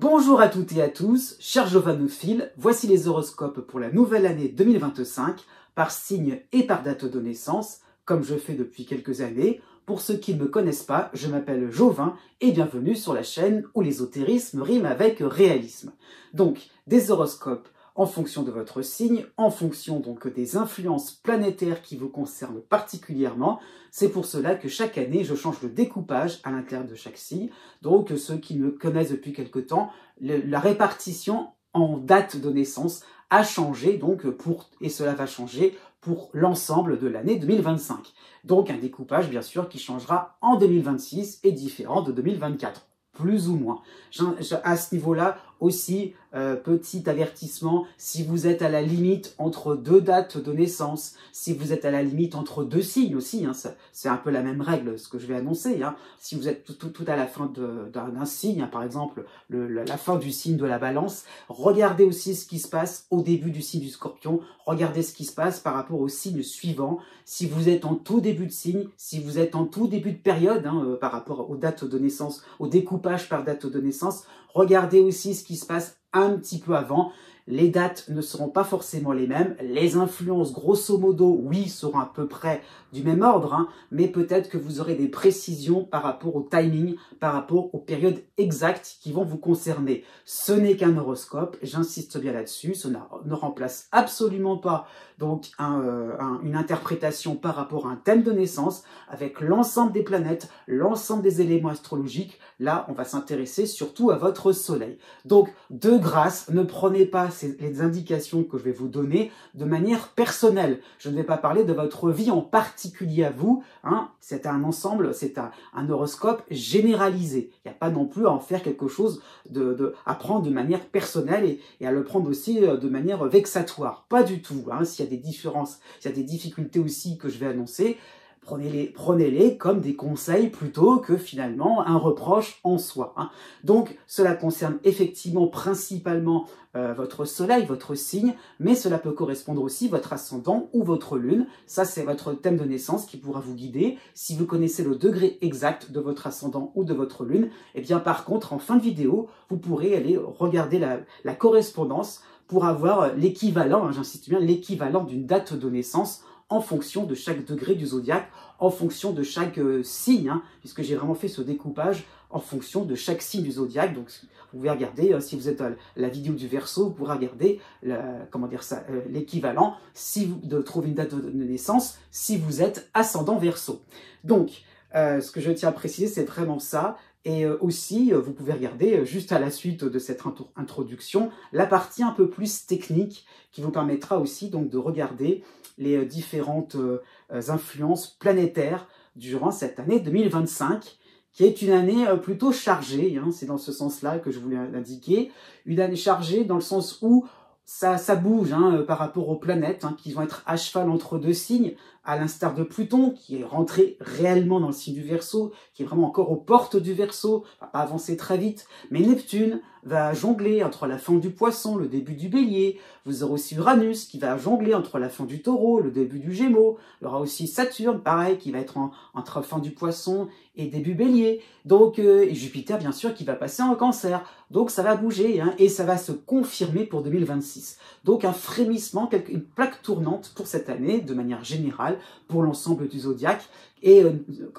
Bonjour à toutes et à tous, chers jovanophiles, voici les horoscopes pour la nouvelle année 2025, par signe et par date de naissance, comme je fais depuis quelques années. Pour ceux qui ne me connaissent pas, je m'appelle Jovin et bienvenue sur la chaîne où l'ésotérisme rime avec réalisme. Donc, des horoscopes en fonction de votre signe, en fonction donc des influences planétaires qui vous concernent particulièrement. C'est pour cela que chaque année, je change de découpage à l'intérieur de chaque signe. Donc, ceux qui me connaissent depuis quelque temps, la répartition en date de naissance a changé, donc et cela va changer pour l'ensemble de l'année 2025. Donc, un découpage, bien sûr, qui changera en 2026 et différent de 2024. Plus ou moins. À ce niveau-là, aussi, petit avertissement, si vous êtes à la limite entre deux dates de naissance, si vous êtes à la limite entre deux signes aussi, hein, c'est un peu la même règle, ce que je vais annoncer. Hein. Si vous êtes tout à la fin d'un signe, hein, par exemple, la fin du signe de la balance, regardez aussi ce qui se passe au début du signe du scorpion, regardez ce qui se passe par rapport au signe suivant. Si vous êtes en tout début de signe, si vous êtes en tout début de période, hein, par rapport aux dates de naissance, au découpage par date de naissance, regardez aussi ce qui se passe un petit peu avant. Les dates ne seront pas forcément les mêmes. Les influences, grosso modo, oui, seront à peu près du même ordre, hein, mais peut-être que vous aurez des précisions par rapport au timing, par rapport aux périodes exactes qui vont vous concerner. Ce n'est qu'un horoscope, j'insiste bien là-dessus, cela ne remplace absolument pas donc une interprétation par rapport à un thème de naissance, avec l'ensemble des planètes, l'ensemble des éléments astrologiques. Là, on va s'intéresser surtout à votre soleil. Donc, de grâce, ne prenez pas les indications que je vais vous donner de manière personnelle. Je ne vais pas parler de votre vie en particulier à vous. Hein. C'est un ensemble, c'est un horoscope généralisé. Il n'y a pas non plus à en faire quelque chose à prendre de manière personnelle et à le prendre aussi de manière vexatoire. Pas du tout. Hein. S'il y a des différences, s'il y a des difficultés aussi que je vais annoncer, prenez-les comme des conseils plutôt que finalement un reproche en soi. Hein. Donc, cela concerne effectivement principalement votre soleil, votre signe, mais cela peut correspondre aussi à votre ascendant ou votre lune. Ça, c'est votre thème de naissance qui pourra vous guider. Si vous connaissez le degré exact de votre ascendant ou de votre lune, eh bien par contre, en fin de vidéo, vous pourrez aller regarder la correspondance pour avoir l'équivalent, hein, j'insiste bien, l'équivalent d'une date de naissance en fonction de chaque degré du zodiaque, en fonction de chaque signe, hein, puisque j'ai vraiment fait ce découpage en fonction de chaque signe du zodiaque. Donc, vous pouvez regarder, si vous êtes à la vidéo du Verseau, vous pourrez regarder l'équivalent de trouver une date de naissance si vous êtes ascendant Verseau. Donc, ce que je tiens à préciser, c'est vraiment ça. Et aussi, vous pouvez regarder, juste à la suite de cette introduction, la partie un peu plus technique qui vous permettra aussi donc de regarder les différentes influences planétaires durant cette année 2025, qui est une année plutôt chargée, hein, c'est dans ce sens-là que je voulais l'indiquer, une année chargée dans le sens où ça bouge hein, par rapport aux planètes hein, qui vont être à cheval entre deux signes, à l'instar de Pluton, qui est rentré réellement dans le signe du Verseau, qui est vraiment encore aux portes du Verseau, va pas avancer très vite, mais Neptune va jongler entre la fin du Poisson, le début du Bélier. Vous aurez aussi Uranus qui va jongler entre la fin du Taureau, le début du Gémeaux. Il y aura aussi Saturne, pareil, qui va être entre la fin du Poisson et début Bélier. Donc, et Jupiter, bien sûr, qui va passer en Cancer. Donc, ça va bouger hein, et ça va se confirmer pour 2026. Donc, un frémissement, une plaque tournante pour cette année, de manière générale, pour l'ensemble du zodiaque. Et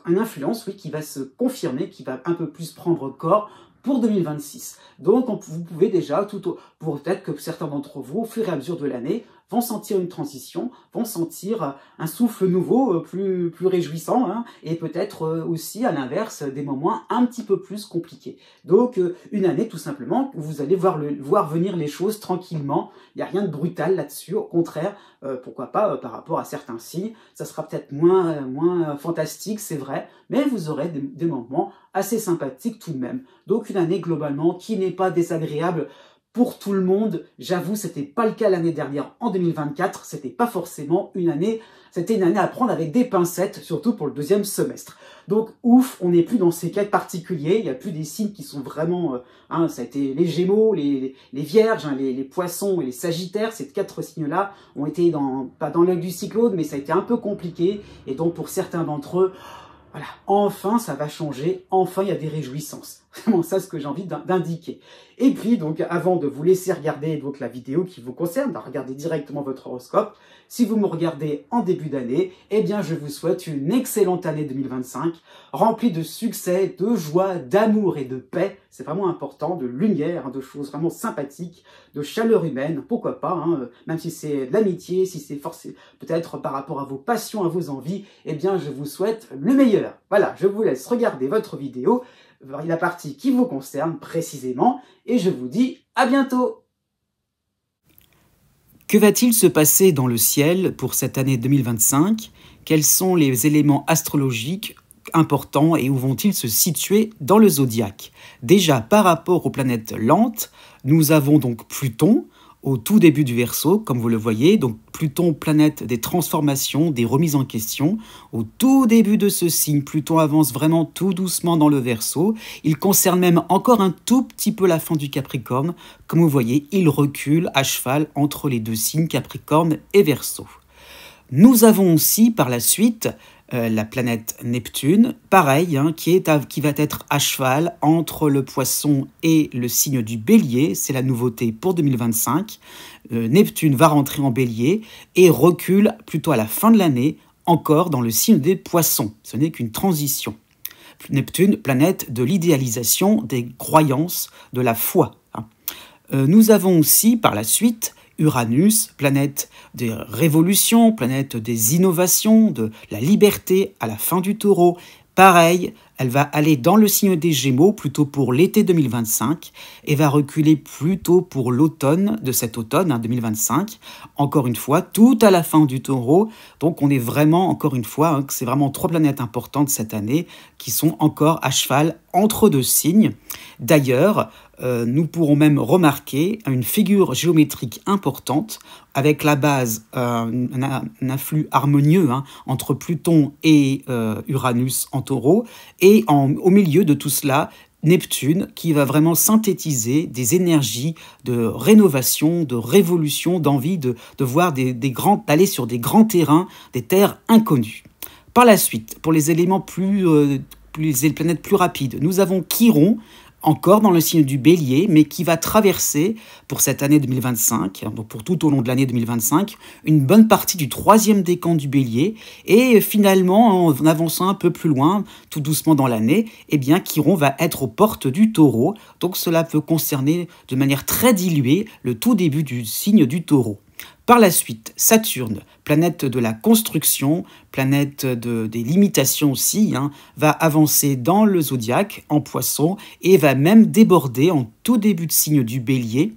une influence, oui, qui va se confirmer, qui va un peu plus prendre corps pour 2026. Donc, vous pouvez déjà, peut-être que certains d'entre vous, au fur et à mesure de l'année, vont sentir une transition, vont sentir un souffle nouveau, plus réjouissant, hein, et peut-être aussi, à l'inverse, des moments un petit peu plus compliqués. Donc, une année, tout simplement, où vous allez voir venir les choses tranquillement. Il n'y a rien de brutal là-dessus. Au contraire, pourquoi pas, par rapport à certains signes, ça sera peut-être moins fantastique, c'est vrai, mais vous aurez des moments assez sympathiques tout de même. Donc, une année, globalement, qui n'est pas désagréable pour tout le monde. J'avoue, c'était pas le cas l'année dernière en 2024, c'était pas forcément une année, c'était une année à prendre avec des pincettes, surtout pour le deuxième semestre. Donc ouf, on n'est plus dans ces cas particuliers, il n'y a plus des signes qui sont vraiment, ça a été les Gémeaux, les Vierges, hein, les Poissons et les Sagittaires, ces quatre signes-là ont été pas dans l'œil du cyclone, mais ça a été un peu compliqué, et donc pour certains d'entre eux, voilà, enfin ça va changer, enfin il y a des réjouissances. Vraiment ça ce que j'ai envie d'indiquer. Et puis donc avant de vous laisser regarder donc la vidéo qui vous concerne, de regarder directement votre horoscope, si vous me regardez en début d'année, eh bien je vous souhaite une excellente année 2025, remplie de succès, de joie, d'amour et de paix. C'est vraiment important, de lumière, de choses vraiment sympathiques, de chaleur humaine, pourquoi pas, hein, même si c'est de l'amitié, si c'est forcé peut-être par rapport à vos passions, à vos envies, eh bien je vous souhaite le meilleur. Voilà, je vous laisse regarder votre vidéo, la partie qui vous concerne précisément, et je vous dis à bientôt. Que va-t-il se passer dans le ciel pour cette année 2025? Quels sont les éléments astrologiques importants et où vont-ils se situer dans le zodiaque? Déjà, par rapport aux planètes lentes, nous avons donc Pluton, au tout début du Verseau, comme vous le voyez, donc Pluton, planète des transformations, des remises en question. Au tout début de ce signe, Pluton avance vraiment tout doucement dans le Verseau. Il concerne même encore un tout petit peu la fin du Capricorne. Comme vous voyez, il recule à cheval entre les deux signes Capricorne et Verseau. Nous avons aussi par la suite la planète Neptune, pareil, hein, qui va être à cheval entre le Poisson et le signe du Bélier. C'est la nouveauté pour 2025. Neptune va rentrer en Bélier et recule plutôt à la fin de l'année, encore dans le signe des Poissons. Ce n'est qu'une transition. Neptune, planète de l'idéalisation, des croyances, de la foi. Hein. Nous avons aussi par la suite Uranus, planète des révolutions, planète des innovations, de la liberté à la fin du Taureau. Pareil, elle va aller dans le signe des Gémeaux plutôt pour l'été 2025 et va reculer plutôt pour l'automne de cet automne 2025. Encore une fois, tout à la fin du Taureau. Donc on est vraiment, encore une fois, hein, c'est vraiment 3 planètes importantes cette année qui sont encore à cheval entre 2 signes. D'ailleurs, nous pourrons même remarquer une figure géométrique importante avec la base, un influx harmonieux hein, entre Pluton et Uranus en Taureau, et au milieu de tout cela, Neptune qui va vraiment synthétiser des énergies de rénovation, de révolution, d'envie de voir d'aller sur des grands terrains, des terres inconnues. Par la suite, pour les éléments les planètes plus rapides, nous avons Chiron, encore dans le signe du Bélier, mais qui va traverser pour cette année 2025, donc pour tout au long de l'année 2025, une bonne partie du 3e décan du Bélier, et finalement, en avançant un peu plus loin, tout doucement dans l'année, eh bien, Chiron va être aux portes du Taureau, donc cela peut concerner de manière très diluée le tout début du signe du Taureau. Par la suite, Saturne, planète de la construction, planète des limitations aussi, hein, va avancer dans le zodiaque en Poisson et va même déborder en tout début de signe du Bélier.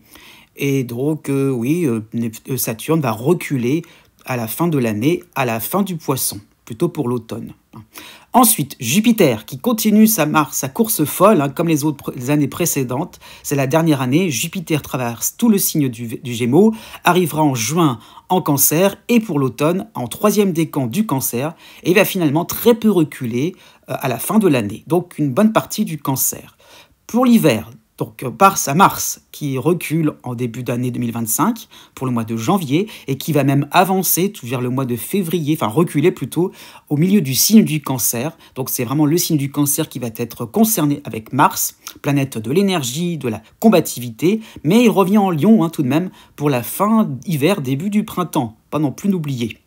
Et donc, Saturne va reculer à la fin de l'année, à la fin du Poisson, plutôt pour l'automne. Ensuite, Jupiter qui continue sa course folle, hein, comme les années précédentes. C'est la dernière année. Jupiter traverse tout le signe du Gémeaux, arrivera en juin en Cancer et pour l'automne en 3e décan du Cancer et va finalement très peu reculer à la fin de l'année. Donc une bonne partie du Cancer. Pour l'hiver, donc par sa Mars qui recule en début d'année 2025 pour le mois de janvier et qui va même avancer tout vers le mois de février, enfin reculer plutôt au milieu du signe du Cancer. Donc c'est vraiment le signe du Cancer qui va être concerné avec Mars, planète de l'énergie, de la combativité, mais il revient en Lion hein, tout de même pour la fin hiver, début du printemps, pas non plus n'oublier.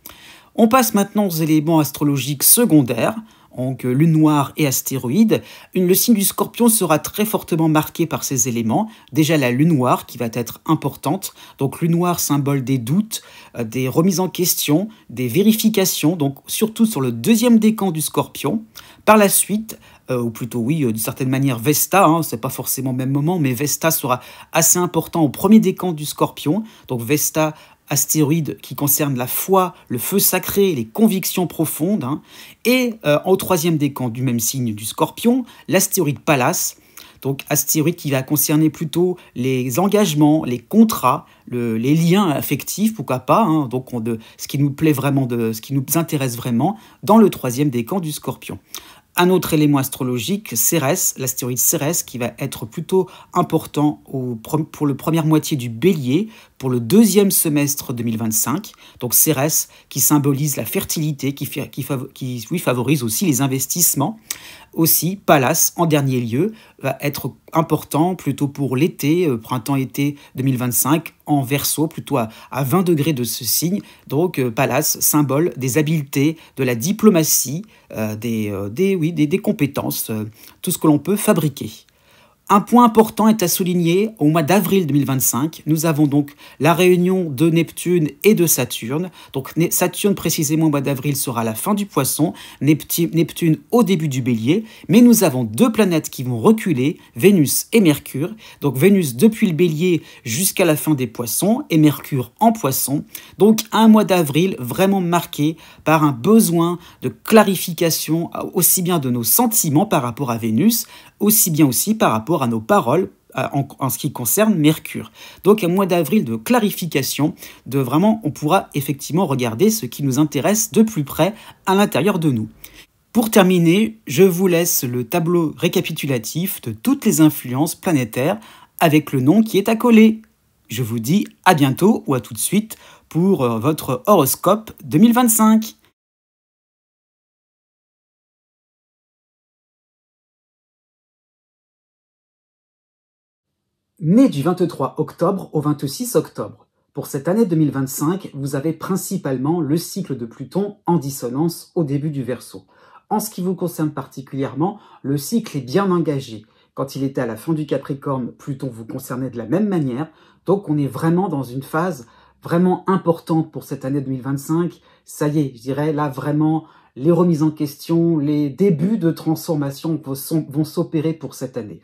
On passe maintenant aux éléments astrologiques secondaires. Donc lune noire et astéroïdes. Le signe du Scorpion sera très fortement marqué par ces éléments. Déjà la lune noire qui va être importante. Donc lune noire, symbole des doutes, des remises en question, des vérifications, donc surtout sur le 2e décan du Scorpion. Par la suite, ou plutôt oui, d'une certaine manière Vesta, hein, c'est pas forcément au même moment, mais Vesta sera assez important au 1er décan du Scorpion. Donc Vesta, astéroïde qui concerne la foi, le feu sacré, les convictions profondes. Hein. Et au 3e décan du même signe du Scorpion, l'astéroïde Pallas, donc astéroïde qui va concerner plutôt les engagements, les contrats, les liens affectifs, pourquoi pas, hein, donc ce qui nous plaît vraiment, ce qui nous intéresse vraiment, dans le 3e décan du Scorpion. Un autre élément astrologique, Cérès, l'astéroïde Cérès, qui va être plutôt important pour la première moitié du Bélier, pour le 2e semestre 2025. Donc Cérès, qui symbolise la fertilité, qui favorise aussi les investissements. Aussi, Pallas, en dernier lieu, va être important plutôt pour l'été, printemps-été 2025, en Verseau, plutôt à 20 degrés de ce signe. Donc Pallas, symbole des habiletés, de la diplomatie, des compétences, tout ce que l'on peut fabriquer. Un point important est à souligner, au mois d'avril 2025, nous avons donc la réunion de Neptune et de Saturne. Donc Saturne précisément au mois d'avril sera à la fin du Poisson, Neptune au début du Bélier, mais nous avons deux planètes qui vont reculer, Vénus et Mercure. Donc Vénus depuis le Bélier jusqu'à la fin des Poissons et Mercure en Poisson. Donc un mois d'avril vraiment marqué par un besoin de clarification aussi bien de nos sentiments par rapport à Vénus, aussi bien aussi par rapport à nos paroles en ce qui concerne Mercure. Donc un mois d'avril de clarification, de vraiment, on pourra effectivement regarder ce qui nous intéresse de plus près à l'intérieur de nous. Pour terminer, je vous laisse le tableau récapitulatif de toutes les influences planétaires avec le nom qui est accolé. Je vous dis à bientôt ou à tout de suite pour votre horoscope 2025. Né du 23 octobre au 26 octobre. Pour cette année 2025, vous avez principalement le cycle de Pluton en dissonance au début du Verseau. En ce qui vous concerne particulièrement, le cycle est bien engagé. Quand il était à la fin du Capricorne, Pluton vous concernait de la même manière. Donc on est vraiment dans une phase vraiment importante pour cette année 2025. Ça y est, je dirais là vraiment les remises en question, les débuts de transformation vont s'opérer pour cette année.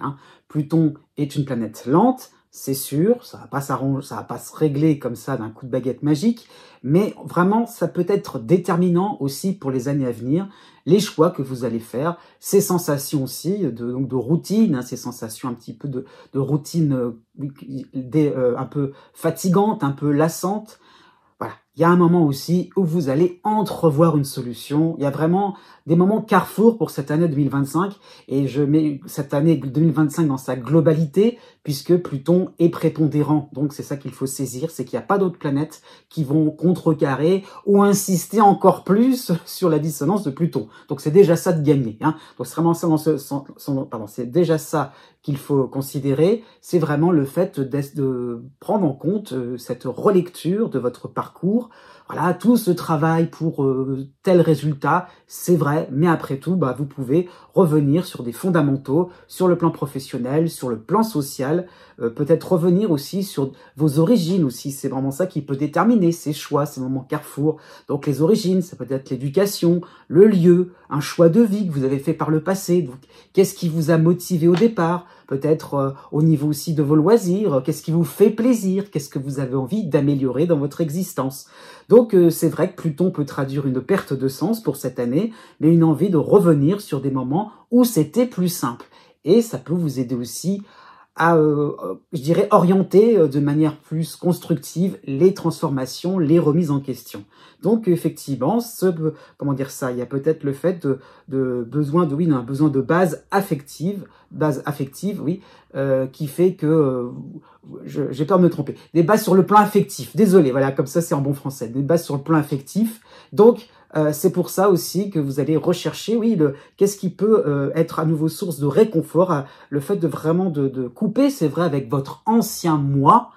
Pluton est une planète lente, c'est sûr, ça va pas se régler comme ça d'un coup de baguette magique, mais vraiment ça peut être déterminant aussi pour les années à venir, les choix que vous allez faire, ces sensations aussi de routine, ces sensations un petit peu de routine un peu fatigante, un peu lassante. Voilà. Il y a un moment aussi où vous allez entrevoir une solution. Il y a vraiment des moments carrefour pour cette année 2025. Et je mets cette année 2025 dans sa globalité, puisque Pluton est prépondérant. Donc c'est ça qu'il faut saisir, c'est qu'il n'y a pas d'autres planètes qui vont contrecarrer ou insister encore plus sur la dissonance de Pluton. Donc c'est déjà ça de gagner. Donc c'est vraiment ça c'est déjà ça qu'il faut considérer. C'est vraiment le fait de prendre en compte cette relecture de votre parcours. Voilà, tout ce travail pour tel résultat, c'est vrai, mais après tout, vous pouvez revenir sur des fondamentaux, sur le plan professionnel, sur le plan social, peut-être revenir aussi sur vos origines aussi, c'est vraiment ça qui peut déterminer ces choix, ces moments carrefour. Donc les origines, ça peut être l'éducation, le lieu, un choix de vie que vous avez fait par le passé. Donc qu'est-ce qui vous a motivé au départ ? Peut-être au niveau aussi de vos loisirs, qu'est-ce qui vous fait plaisir, qu'est-ce que vous avez envie d'améliorer dans votre existence. Donc c'est vrai que Pluton peut traduire une perte de sens pour cette année, mais une envie de revenir sur des moments où c'était plus simple. Et ça peut vous aider aussi à, je dirais, orienter de manière plus constructive les transformations, les remises en question. Donc effectivement, il y a peut-être le fait d'un besoin de base affective, qui fait que j'ai peur de me tromper. Des bases sur le plan affectif. Désolé, voilà, comme ça c'est en bon français. Des bases sur le plan affectif. Donc c'est pour ça aussi que vous allez rechercher, qu'est-ce qui peut être à nouveau source de réconfort, le fait de vraiment de couper, c'est vrai, avec votre ancien moi,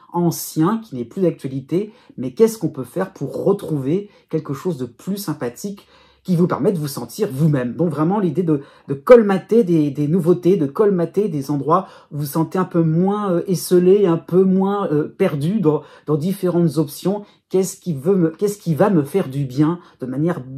qui n'est plus d'actualité, mais qu'est-ce qu'on peut faire pour retrouver quelque chose de plus sympathique qui vous permet de vous sentir vous-même. Donc vraiment l'idée de colmater des nouveautés, de colmater des endroits où vous vous sentez un peu moins esselé, un peu moins perdu dans différentes options. Qu'est-ce qui va me faire du bien de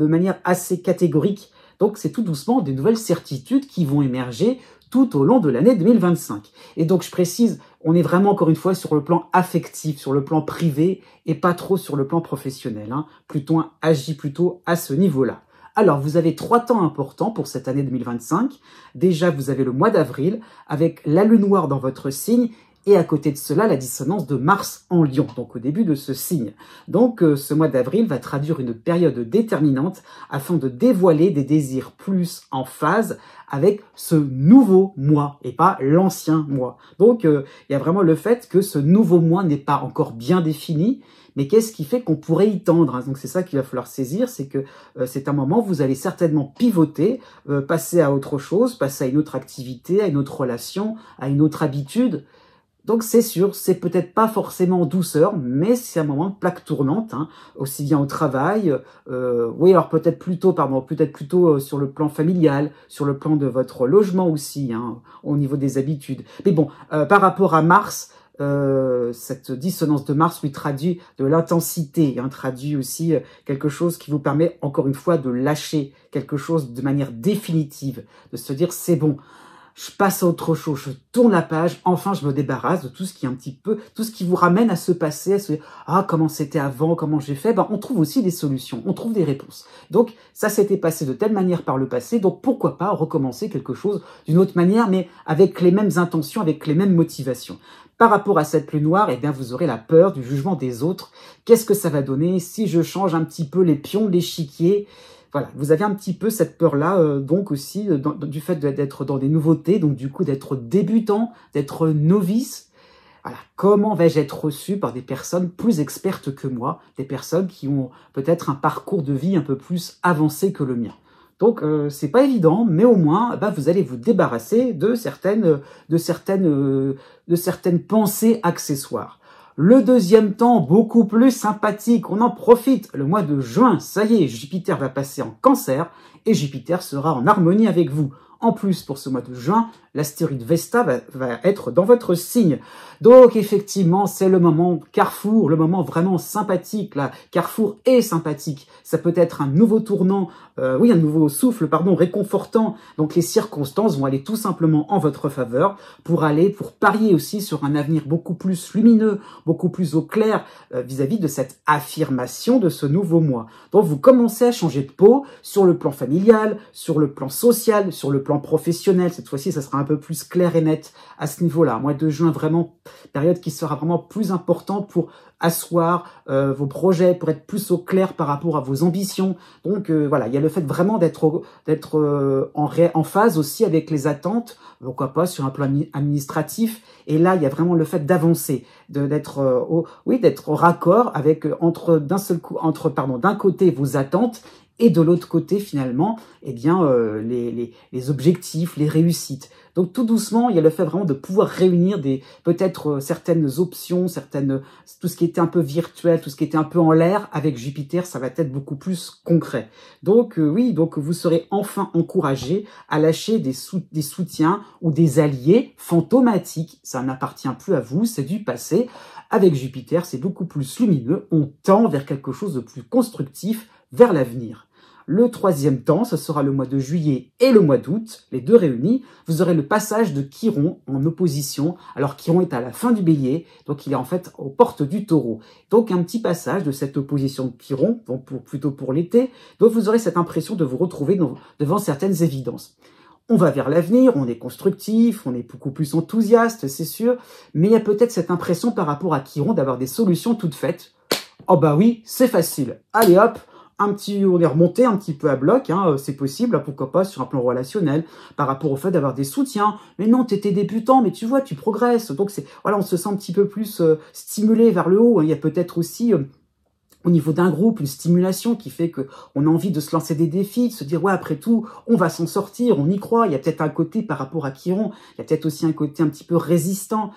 manière assez catégorique. Donc c'est tout doucement des nouvelles certitudes qui vont émerger tout au long de l'année 2025. Et donc je précise, on est vraiment encore une fois sur le plan affectif, sur le plan privé et pas trop sur le plan professionnel. Pluton agit plutôt à ce niveau-là. Alors, vous avez 3 temps importants pour cette année 2025. Déjà, vous avez le mois d'avril avec la lune noire dans votre signe Et à côté de cela, la dissonance de Mars en Lion, donc au début de ce signe. Donc ce mois d'avril va traduire une période déterminante afin de dévoiler des désirs plus en phase avec ce nouveau mois et pas l'ancien mois. Donc il y a vraiment le fait que ce nouveau mois n'est pas encore bien défini, mais qu'est-ce qui fait qu'on pourrait y tendre, hein? Donc c'est ça qu'il va falloir saisir, c'est que c'est un moment où vous allez certainement pivoter, passer à autre chose, passer à une autre activité, à une autre relation, à une autre habitude. Donc c'est sûr, c'est peut-être pas forcément en douceur, mais c'est un moment de plaque tournante, hein, aussi bien au travail, oui alors peut-être plutôt sur le plan familial, sur le plan de votre logement aussi, hein, au niveau des habitudes. Mais bon, par rapport à Mars, cette dissonance de Mars lui traduit de l'intensité, hein, traduit aussi quelque chose qui vous permet encore une fois de lâcher quelque chose de manière définitive, de se dire c'est bon. Je passe à autre chose, je tourne la page, enfin je me débarrasse de tout ce qui est un petit peu, tout ce qui vous ramène à se passer, à se dire, ah, comment c'était avant, comment j'ai fait, on trouve aussi des solutions, on trouve des réponses. Donc, ça s'était passé de telle manière par le passé, donc pourquoi pas recommencer quelque chose d'une autre manière, mais avec les mêmes intentions, avec les mêmes motivations. Par rapport à cette pluie noire, eh bien, vous aurez la peur du jugement des autres. Qu'est-ce que ça va donner si je change un petit peu les pions de l'échiquier? Voilà, vous avez un petit peu cette peur-là, donc aussi, du fait d'être dans des nouveautés, donc du coup d'être débutant, d'être novice. Voilà, comment vais-je être reçu par des personnes plus expertes que moi, des personnes qui ont peut-être un parcours de vie un peu plus avancé que le mien. Donc c'est pas évident, mais au moins vous allez vous débarrasser de certaines pensées accessoires. Le deuxième temps, beaucoup plus sympathique, on en profite. Le mois de juin, ça y est, Jupiter va passer en Cancer et Jupiter sera en harmonie avec vous. En plus, pour ce mois de juin, l'astéroïde Vesta va être dans votre signe. Donc, effectivement, c'est le moment carrefour, le moment vraiment sympathique. Là, carrefour est sympathique. Ça peut être un nouveau tournant, un nouveau souffle, réconfortant. Donc, les circonstances vont aller tout simplement en votre faveur pour parier aussi sur un avenir beaucoup plus lumineux, beaucoup plus au clair vis-à-vis de cette affirmation de ce nouveau mois. Donc, vous commencez à changer de peau sur le plan familial, sur le plan social, sur le plan professionnel. Cette fois-ci, ça sera un peu plus clair et net à ce niveau-là. Mois de juin, vraiment, période qui sera vraiment plus importante pour asseoir vos projets, pour être plus au clair par rapport à vos ambitions. Donc voilà, il y a le fait vraiment d'être en phase aussi avec les attentes, pourquoi pas sur un plan administratif. Et là, il y a vraiment le fait d'avancer, d'être au raccord avec d'un côté vos attentes et de l'autre côté, finalement, les objectifs, les réussites. Donc, tout doucement, il y a le fait vraiment de pouvoir réunir peut-être certaines options, tout ce qui était un peu virtuel, tout ce qui était un peu en l'air. Avec Jupiter, ça va être beaucoup plus concret. Donc, donc vous serez enfin encouragé à lâcher des soutiens ou des alliés fantomatiques. Ça n'appartient plus à vous, c'est du passé. Avec Jupiter, c'est beaucoup plus lumineux. On tend vers quelque chose de plus constructif, vers l'avenir. Le troisième temps, ce sera le mois de juillet et le mois d'août, les deux réunis. Vous aurez le passage de Chiron en opposition. Alors Chiron est à la fin du bélier, donc il est en fait aux portes du taureau. Donc un petit passage de cette opposition de Chiron, donc plutôt pour l'été. Donc vous aurez cette impression de vous retrouver devant certaines évidences. On va vers l'avenir, on est constructif, on est beaucoup plus enthousiaste, c'est sûr, mais il y a peut-être cette impression par rapport à Chiron d'avoir des solutions toutes faites. Oh bah oui, c'est facile. Allez hop, on est remonté un petit peu à bloc, hein, c'est possible, pourquoi pas sur un plan relationnel, par rapport au fait d'avoir des soutiens. Mais non, t'étais débutant, mais tu vois, tu progresses. Donc on se sent un petit peu plus stimulé vers le haut. Hein. Il y a peut-être aussi au niveau d'un groupe, une stimulation qui fait qu'on a envie de se lancer des défis, de se dire, ouais, après tout, on va s'en sortir, on y croit. Il y a peut-être un côté par rapport à Chiron, il y a peut-être aussi un côté un petit peu résistant,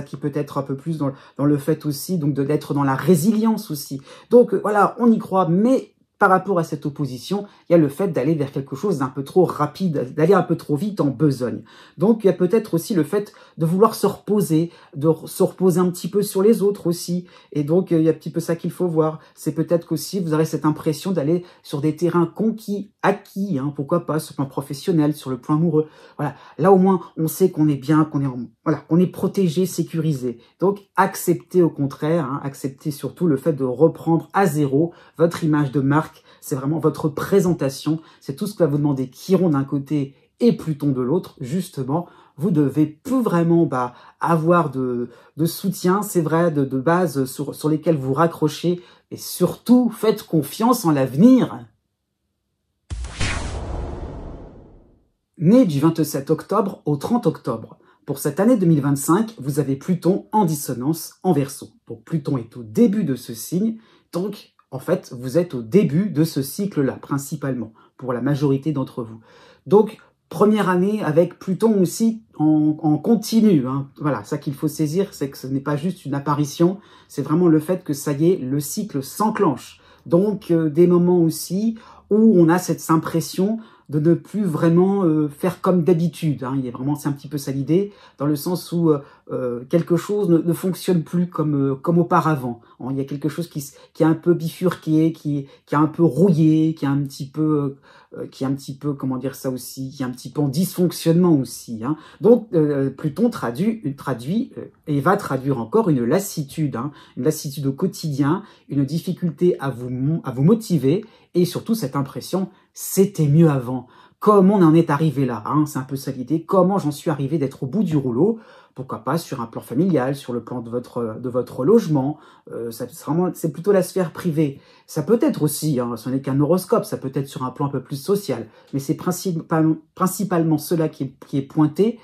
qui peut être un peu plus dans le fait aussi, donc d'être dans la résilience aussi. Donc voilà, on y croit, mais par rapport à cette opposition, il y a le fait d'aller vers quelque chose d'un peu trop rapide, d'aller un peu trop vite en besogne. Donc, il y a peut-être aussi le fait de vouloir se reposer un petit peu sur les autres aussi. Et donc, il y a un petit peu ça qu'il faut voir. C'est peut-être qu'aussi, vous aurez cette impression d'aller sur des terrains conquis, acquis, hein, pourquoi pas, sur le plan professionnel, sur le plan amoureux. Voilà. Là, au moins, on sait qu'on est bien, qu'on est protégé, sécurisé. Donc, acceptez au contraire, hein, acceptez surtout le fait de reprendre à zéro votre image de marque. C'est vraiment votre présentation, c'est tout ce que va vous demander Chiron d'un côté et Pluton de l'autre, justement, vous devez plus vraiment avoir de soutien, c'est vrai, de base sur lesquelles vous raccrochez, et surtout, faites confiance en l'avenir. Né du 27 octobre au 30 octobre, pour cette année 2025, vous avez Pluton en dissonance en Verseau. Donc Pluton est au début de ce signe, donc en fait, vous êtes au début de ce cycle-là, principalement, pour la majorité d'entre vous. Donc, première année avec Pluton aussi en continu. Voilà, ça qu'il faut saisir, c'est que ce n'est pas juste une apparition, c'est vraiment le fait que ça y est, le cycle s'enclenche. Donc, des moments aussi où on a cette impression de ne plus vraiment faire comme d'habitude. Il y a vraiment, c'est un petit peu ça l'idée, dans le sens où quelque chose ne fonctionne plus comme auparavant. Il y a quelque chose qui est un peu bifurqué, qui est un peu rouillé, qui est un petit peu, comment dire ça aussi, qui est un petit peu en dysfonctionnement aussi. Donc Pluton traduit et va traduire encore une lassitude au quotidien, une difficulté à vous motiver, et surtout cette impression, c'était mieux avant. Comment on en est arrivé là, c'est un peu ça l'idée. Comment j'en suis arrivé d'être au bout du rouleau? Pourquoi pas sur un plan familial, sur le plan de votre logement. C'est plutôt la sphère privée. Ça peut être aussi, ce n'est qu'un horoscope, ça peut être sur un plan un peu plus social. Mais c'est principalement cela qui est pointé.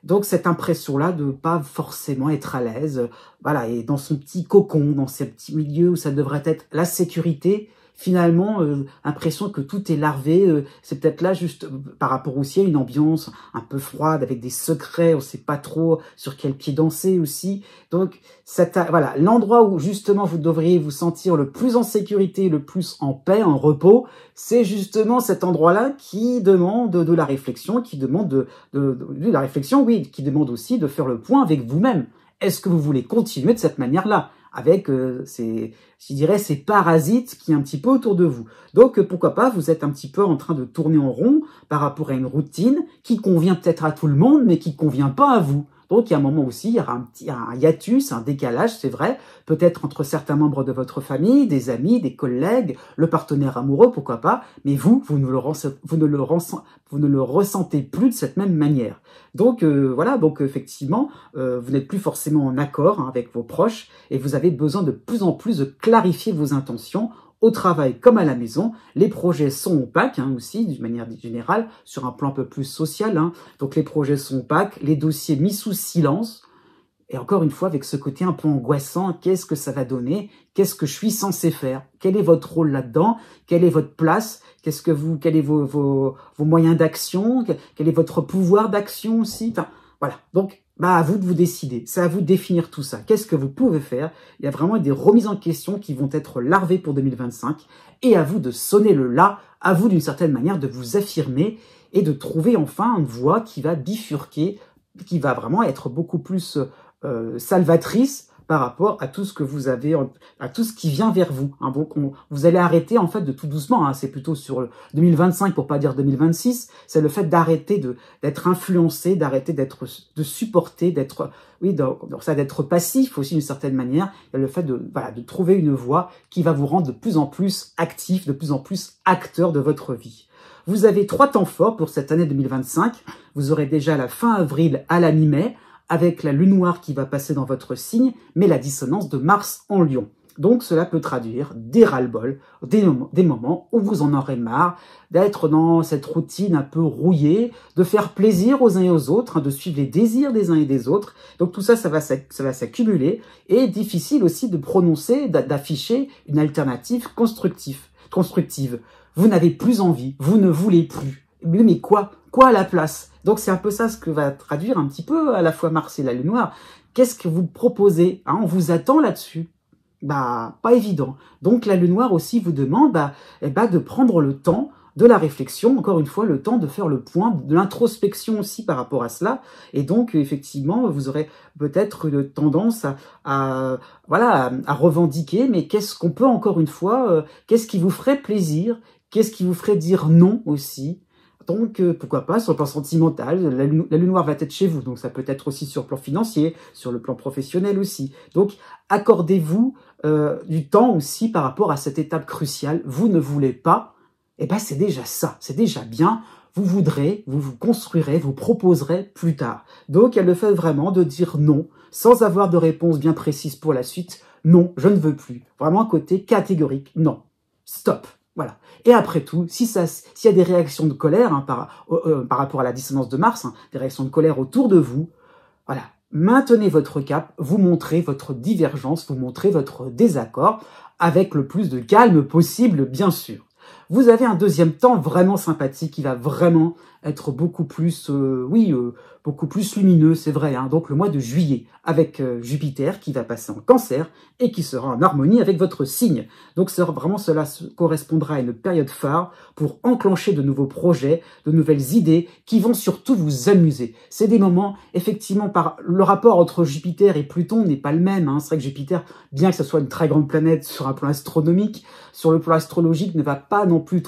Donc cette impression-là de pas forcément être à l'aise, voilà, et dans son petit cocon, dans ces petits milieux où ça devrait être la sécurité, finalement, impression que tout est larvé, c'est peut-être là juste par rapport aussi à une ambiance un peu froide, avec des secrets, on sait pas trop sur quel pied danser aussi. Donc, voilà, l'endroit où justement vous devriez vous sentir le plus en sécurité, le plus en paix, en repos, c'est justement cet endroit-là qui demande de la réflexion, qui demande de la réflexion, oui, qui demande aussi de faire le point avec vous-même. Est-ce que vous voulez continuer de cette manière-là, avec ces parasites qui est un petit peu autour de vous? Donc, pourquoi pas, vous êtes un petit peu en train de tourner en rond par rapport à une routine qui convient peut-être à tout le monde, mais qui convient pas à vous. Donc, il y a un moment aussi, il y aura un hiatus, un décalage, c'est vrai, peut-être entre certains membres de votre famille, des amis, des collègues, le partenaire amoureux, pourquoi pas, mais vous ne le ressentez plus de cette même manière. Donc, voilà, donc effectivement, vous n'êtes plus forcément en accord avec vos proches et vous avez besoin de plus en plus de clarifier vos intentions au travail comme à la maison. Les projets sont opaques aussi, d'une manière générale, sur un plan un peu plus social. Donc les projets sont opaques, les dossiers mis sous silence. Et encore une fois, avec ce côté un peu angoissant, qu'est-ce que ça va donner? Qu'est-ce que je suis censé faire? Quel est votre rôle là-dedans? Quelle est votre place? Quels est vos moyens d'action? Quel est votre pouvoir d'action aussi? Enfin, voilà. Donc, à vous de vous décider. C'est à vous de définir tout ça. Qu'est-ce que vous pouvez faire? Il y a vraiment des remises en question qui vont être larvées pour 2025. Et à vous de sonner le là, à vous d'une certaine manière de vous affirmer et de trouver enfin une voie qui va bifurquer, qui va vraiment être beaucoup plus salvatrice par rapport à tout ce que vous avez, à tout ce qui vient vers vous. Donc, vous allez arrêter en fait de tout doucement. C'est plutôt sur 2025 pour pas dire 2026. C'est le fait d'arrêter d'être influencé, d'arrêter de supporter, d'être passif aussi d'une certaine manière. Il y a le fait de trouver une voie qui va vous rendre de plus en plus actif, de plus en plus acteur de votre vie. Vous avez 3 temps forts pour cette année 2025. Vous aurez déjà la fin avril à la mi-mai, avec la lune noire qui va passer dans votre signe, mais la dissonance de Mars en Lion. Donc cela peut traduire des ras-le-bol, des moments où vous en aurez marre d'être dans cette routine un peu rouillée, de faire plaisir aux uns et aux autres, de suivre les désirs des uns et des autres. Donc tout ça, ça va s'accumuler, et difficile aussi de prononcer, d'afficher une alternative constructive. Vous n'avez plus envie, vous ne voulez plus. Mais quoi à la place? Donc c'est un peu ça ce que va traduire un petit peu à la fois Mars et la Lune Noire. Qu'est-ce que vous proposez? On vous attend là-dessus. Pas évident. Donc la Lune Noire aussi vous demande de prendre le temps de la réflexion, encore une fois, le temps de faire le point, de l'introspection aussi par rapport à cela. Et donc, effectivement, vous aurez peut-être une tendance à revendiquer, mais qu'est-ce qu'on peut, encore une fois, qu'est-ce qui vous ferait plaisir? Qu'est-ce qui vous ferait dire non aussi? Donc, pourquoi pas, sur le plan sentimental, la lune noire va être chez vous, donc ça peut être aussi sur le plan financier, sur le plan professionnel aussi. Donc, accordez-vous du temps aussi par rapport à cette étape cruciale. Vous ne voulez pas, c'est déjà ça, c'est déjà bien. vous voudrez, vous construirez, vous proposerez plus tard. Donc, il y a le fait vraiment de dire non, sans avoir de réponse bien précise pour la suite. Non, je ne veux plus. Vraiment un côté catégorique. Non. Stop. Voilà. Et après tout, s'il y a des réactions de colère par rapport à la dissonance de Mars, des réactions de colère autour de vous, voilà. Maintenez votre cap, vous montrez votre divergence, vous montrez votre désaccord avec le plus de calme possible, bien sûr. Vous avez un deuxième temps vraiment sympathique qui va vraiment être beaucoup plus, beaucoup plus lumineux, c'est vrai. Donc le mois de juillet avec Jupiter qui va passer en Cancer et qui sera en harmonie avec votre signe. Donc vraiment cela correspondra à une période phare pour enclencher de nouveaux projets, de nouvelles idées qui vont surtout vous amuser. C'est des moments, effectivement, le rapport entre Jupiter et Pluton n'est pas le même. C'est vrai que Jupiter, bien que ce soit une très grande planète sur un plan astronomique, sur le plan astrologique, ne va pas non plus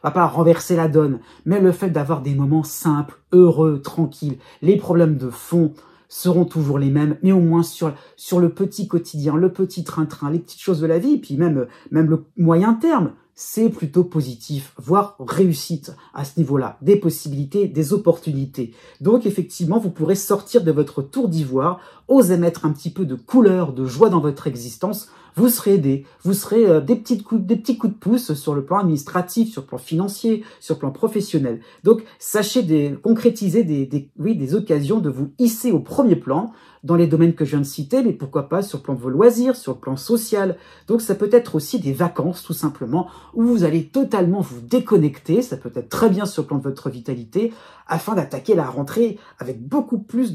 va pas renverser la donne. Mais le fait d'avoir des moments simples, heureux, tranquilles, les problèmes de fond seront toujours les mêmes, mais au moins sur le petit quotidien, le petit train-train, les petites choses de la vie, puis même le moyen terme, c'est plutôt positif, voire réussite à ce niveau-là, des possibilités, des opportunités. Donc effectivement, vous pourrez sortir de votre tour d'ivoire, oser mettre un petit peu de couleur, de joie dans votre existence. Vous serez aidé, vous serez des petits coups de pouce sur le plan administratif, sur le plan financier, sur le plan professionnel. Donc sachez concrétiser des occasions de vous hisser au premier plan dans les domaines que je viens de citer, mais pourquoi pas sur le plan de vos loisirs, sur le plan social. Donc ça peut être aussi des vacances tout simplement, où vous allez totalement vous déconnecter, ça peut être très bien sur le plan de votre vitalité, afin d'attaquer la rentrée avec beaucoup plus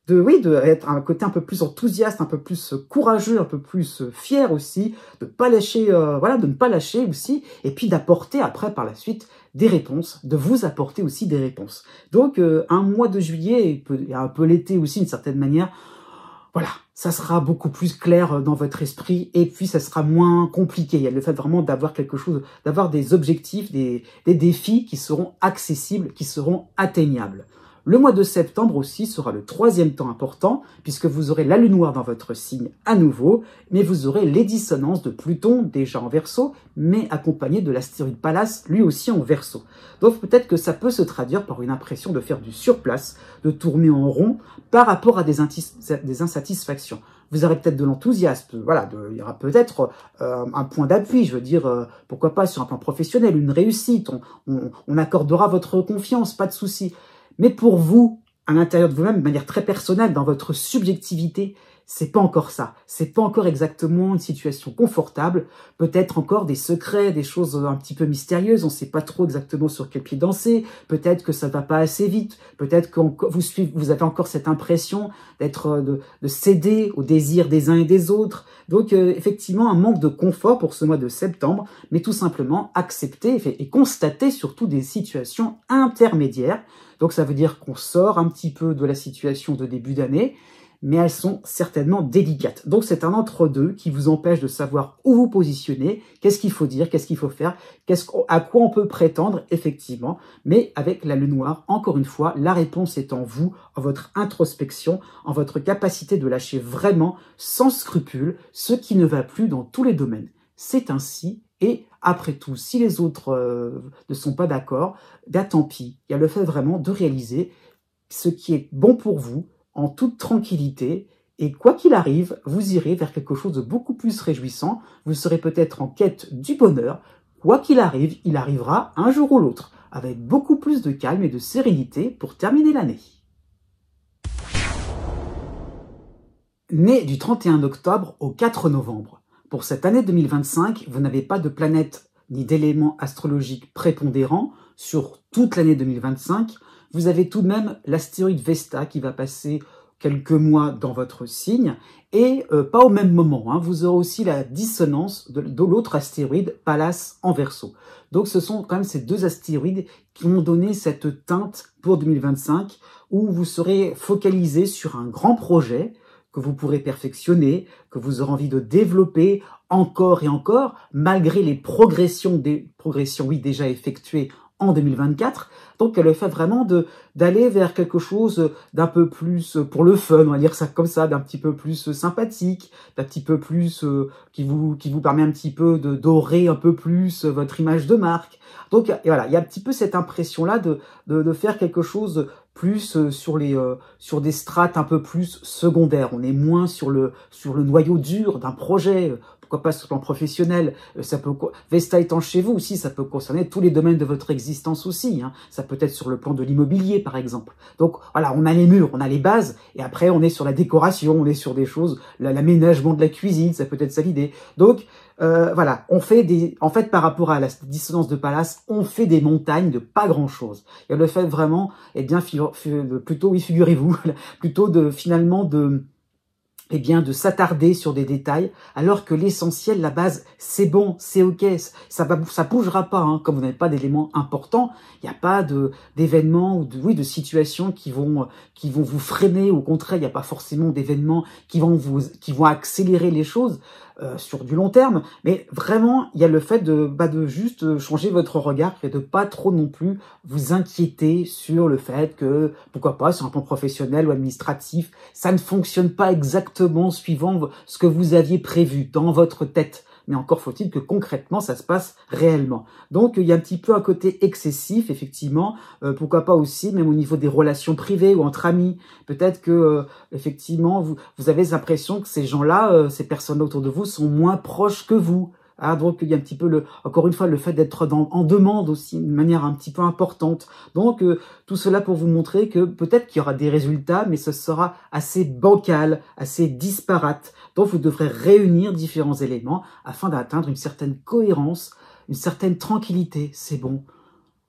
être un côté un peu plus enthousiaste, un peu plus courageux, un peu plus fier aussi, de pas lâcher, de ne pas lâcher aussi, et puis d'apporter après par la suite des réponses, de vous apporter aussi des réponses. Donc un mois de juillet et un peu l'été aussi d'une certaine manière, voilà, ça sera beaucoup plus clair dans votre esprit et puis ça sera moins compliqué. Il y a le fait vraiment d'avoir quelque chose, d'avoir des objectifs, des défis qui seront accessibles, qui seront atteignables. Le mois de septembre aussi sera le troisième temps important, puisque vous aurez la lune noire dans votre signe à nouveau, mais vous aurez les dissonances de Pluton, déjà en Verseau, mais accompagné de l'astéroïde Pallas, lui aussi en Verseau. Donc peut-être que ça peut se traduire par une impression de faire du surplace, de tourner en rond par rapport à des insatisfactions. Vous aurez peut-être de l'enthousiasme, il y aura peut-être un point d'appui, je veux dire, pourquoi pas sur un plan professionnel, une réussite, on accordera votre confiance, pas de souci. Mais pour vous, à l'intérieur de vous-même, de manière très personnelle, dans votre subjectivité, c'est pas encore ça. C'est pas encore exactement une situation confortable. Peut-être encore des secrets, des choses un petit peu mystérieuses. On sait pas trop exactement sur quel pied danser. Peut-être que ça va pas assez vite. Peut-être que vous avez encore cette impression de céder aux désirs des uns et des autres. Donc, effectivement, un manque de confort pour ce mois de septembre, mais tout simplement accepter et constater surtout des situations intermédiaires. Donc, ça veut dire qu'on sort un petit peu de la situation de début d'année, mais elles sont certainement délicates. Donc c'est un entre-deux qui vous empêche de savoir où vous positionner, qu'est-ce qu'il faut dire, qu'est-ce qu'il faut faire, à quoi on peut prétendre effectivement, mais avec la lune noire, encore une fois, la réponse est en vous, en votre introspection, en votre capacité de lâcher vraiment, sans scrupule, ce qui ne va plus dans tous les domaines. C'est ainsi, et après tout, si les autres ne sont pas d'accord, tant pis. Il y a le fait vraiment de réaliser ce qui est bon pour vous, en toute tranquillité, et quoi qu'il arrive, vous irez vers quelque chose de beaucoup plus réjouissant, vous serez peut-être en quête du bonheur, quoi qu'il arrive, il arrivera un jour ou l'autre, avec beaucoup plus de calme et de sérénité pour terminer l'année. Né du 31 octobre au 4 novembre, pour cette année 2025, vous n'avez pas de planète ni d'éléments astrologiques prépondérants sur toute l'année 2025, vous avez tout de même l'astéroïde Vesta qui va passer quelques mois dans votre signe et pas au même moment. Vous aurez aussi la dissonance de l'autre astéroïde Pallas en Verseau. Donc ce sont quand même ces deux astéroïdes qui vont donner cette teinte pour 2025 où vous serez focalisé sur un grand projet que vous pourrez perfectionner, que vous aurez envie de développer encore et encore, malgré les progressions déjà effectuées en 2024. Donc, il y a le fait vraiment d'aller vers quelque chose d'un peu plus pour le fun, on va dire ça comme ça, d'un petit peu plus sympathique, d'un petit peu plus qui vous permet un petit peu de dorer un peu plus votre image de marque. Donc, et voilà, il y a un petit peu cette impression-là de faire quelque chose plus sur des strates un peu plus secondaires. On est moins sur le noyau dur d'un projet. Pourquoi pas sur le plan professionnel, ça peut Vesta étant chez vous aussi, ça peut concerner tous les domaines de votre existence aussi. Hein. Ça peut être sur le plan de l'immobilier, par exemple. Donc voilà, on a les murs, on a les bases, et après on est sur la décoration, on est sur des choses, l'aménagement de la cuisine, ça peut être ça l'idée. Donc voilà, en fait, par rapport à la dissonance de Pallas, on fait des montagnes de pas grand-chose. Il y a le fait vraiment, plutôt, figurez-vous, plutôt finalement de s'attarder sur des détails, alors que l'essentiel, la base, c'est bon, c'est ok, ça bougera pas, hein, comme vous n'avez pas d'éléments importants, il n'y a pas d'événements ou de situations qui vont vous freiner, au contraire, il n'y a pas forcément d'événements qui vont accélérer les choses, sur du long terme, mais vraiment, il y a le fait de juste changer votre regard et de pas trop non plus vous inquiéter sur le fait que, pourquoi pas, sur un plan professionnel ou administratif, ça ne fonctionne pas exactement suivant ce que vous aviez prévu dans votre tête. Mais encore faut-il que concrètement, ça se passe réellement. Donc, il y a un petit peu un côté excessif, effectivement. Pourquoi pas aussi, même au niveau des relations privées ou entre amis. Peut-être que, effectivement, vous avez l'impression que ces gens-là, ces personnes autour de vous, sont moins proches que vous. Ah, donc il y a un petit peu encore une fois le fait d'être en demande aussi de manière un petit peu importante. Donc tout cela pour vous montrer que peut-être qu'il y aura des résultats, mais ce sera assez bancal, assez disparate. Donc vous devrez réunir différents éléments afin d'atteindre une certaine cohérence, une certaine tranquillité. C'est bon.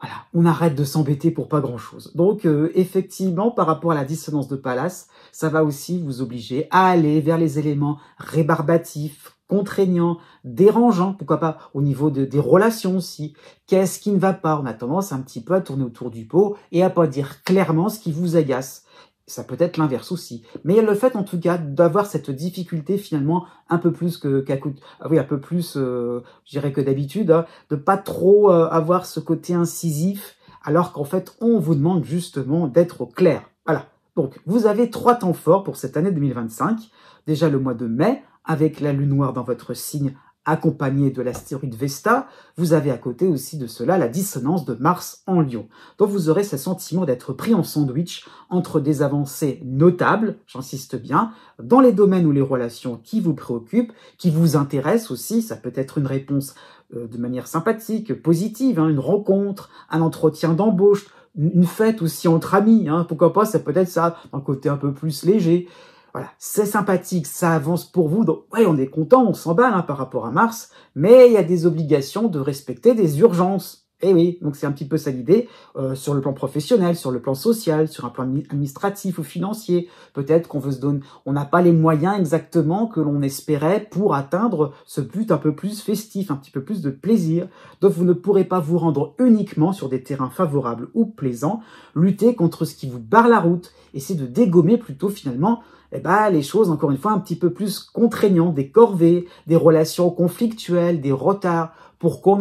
Voilà, on arrête de s'embêter pour pas grand-chose. Donc, effectivement, par rapport à la dissonance de Pallas, ça va aussi vous obliger à aller vers les éléments rébarbatifs, contraignants, dérangeants, pourquoi pas, au niveau des relations aussi. Qu'est-ce qui ne va pas? On a tendance un petit peu à tourner autour du pot et à pas dire clairement ce qui vous agace. Ça peut être l'inverse aussi. Mais il y a le fait, en tout cas, d'avoir cette difficulté, finalement, un peu plus un peu plus, je dirais que d'habitude, hein, de pas trop avoir ce côté incisif, alors qu'en fait, on vous demande justement d'être au clair. Voilà. Donc, vous avez 3 temps forts pour cette année 2025. Déjà le mois de mai, avec la lune noire dans votre signe, accompagné de l'astéroïde Vesta, vous avez à côté aussi de cela la dissonance de Mars en Lion. Donc vous aurez ce sentiment d'être pris en sandwich entre des avancées notables, j'insiste bien, dans les domaines ou les relations qui vous préoccupent, qui vous intéressent aussi, ça peut être une réponse de manière sympathique, positive, hein, une rencontre, un entretien d'embauche, une fête aussi entre amis, hein, pourquoi pas, ça peut être ça, un côté un peu plus léger. Voilà, c'est sympathique, ça avance pour vous, donc ouais, on est content, on s'emballe hein, par rapport à Mars, mais il y a des obligations de respecter des urgences. Eh oui, donc c'est un petit peu ça l'idée, sur le plan professionnel, sur le plan social, sur un plan administratif ou financier. Peut-être qu'on veut se donner, on n'a pas les moyens exactement que l'on espérait pour atteindre ce but un peu plus festif, un petit peu plus de plaisir. Donc vous ne pourrez pas vous rendre uniquement sur des terrains favorables ou plaisants, lutter contre ce qui vous barre la route, essayer de dégommer plutôt finalement les choses, encore une fois, un petit peu plus contraignantes, des corvées, des relations conflictuelles, des retards. Pourquoi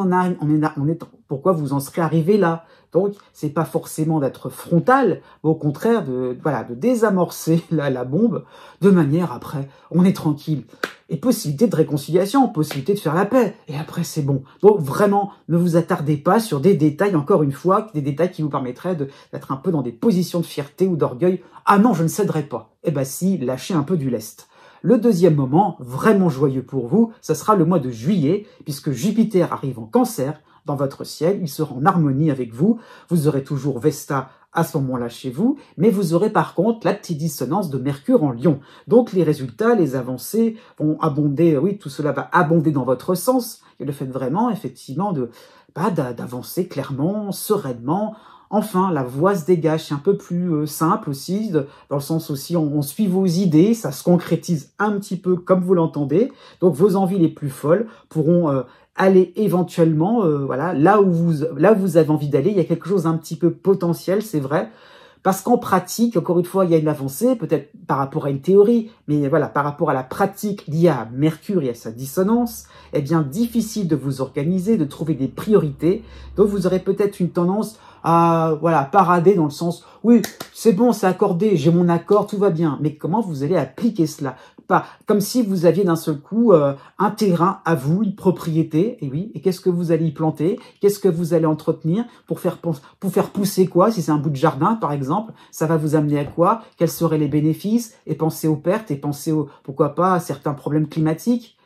pourquoi vous en serez arrivé là? Donc, c'est pas forcément d'être frontal, mais au contraire de désamorcer la bombe de manière après, on est tranquille. Et possibilité de réconciliation, possibilité de faire la paix. Et après, c'est bon. Donc, vraiment, ne vous attardez pas sur des détails, encore une fois, des détails qui vous permettraient d'être un peu dans des positions de fierté ou d'orgueil. Ah non, je ne céderai pas. Eh ben si, lâchez un peu du lest. Le deuxième moment, vraiment joyeux pour vous, ça sera le mois de juillet, puisque Jupiter arrive en Cancer dans votre ciel, il sera en harmonie avec vous, vous aurez toujours Vesta à ce moment-là chez vous, mais vous aurez par contre la petite dissonance de Mercure en Lion. Donc les résultats, les avancées vont abonder, oui, tout cela va abonder dans votre sens, et le fait vraiment, effectivement, d'avancer clairement, sereinement. Enfin, la voix se dégage, c'est un peu plus simple aussi, dans le sens aussi, on suit vos idées, ça se concrétise un petit peu comme vous l'entendez, donc vos envies les plus folles pourront aller éventuellement, voilà, là où vous avez envie d'aller, il y a quelque chose d'un petit peu potentiel, c'est vrai, Parce qu'en pratique, encore une fois, il y a une avancée, peut-être par rapport à une théorie, mais voilà, par rapport à la pratique liée à Mercure et à sa dissonance, eh bien, difficile de vous organiser, de trouver des priorités. Donc, vous aurez peut-être une tendance à, voilà, parader dans le sens, oui, c'est bon, c'est accordé, j'ai mon accord, tout va bien. Mais comment vous allez appliquer cela? Pas comme si vous aviez d'un seul coup un terrain à vous, une propriété, et oui, et qu'est-ce que vous allez y planter? Qu'est-ce que vous allez entretenir pour faire pousser quoi? Si c'est un bout de jardin, par exemple, ça va vous amener à quoi? Quels seraient les bénéfices? Et pensez aux pertes, et pensez pourquoi pas, à certains problèmes climatiques.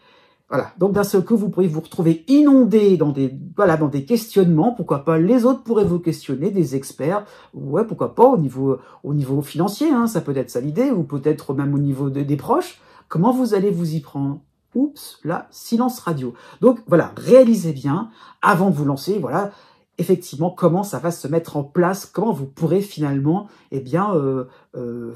Voilà. Donc, d'un seul coup, vous pourriez vous retrouver inondé dans des questionnements. Pourquoi pas, les autres pourraient vous questionner, des experts. Ouais, pourquoi pas, au niveau financier, hein, ça peut être ça l'idée, ou peut-être même au niveau des proches. Comment vous allez vous y prendre? Oups, là, silence radio. Donc, voilà, réalisez bien, avant de vous lancer, voilà, effectivement, comment ça va se mettre en place, comment vous pourrez finalement, eh bien,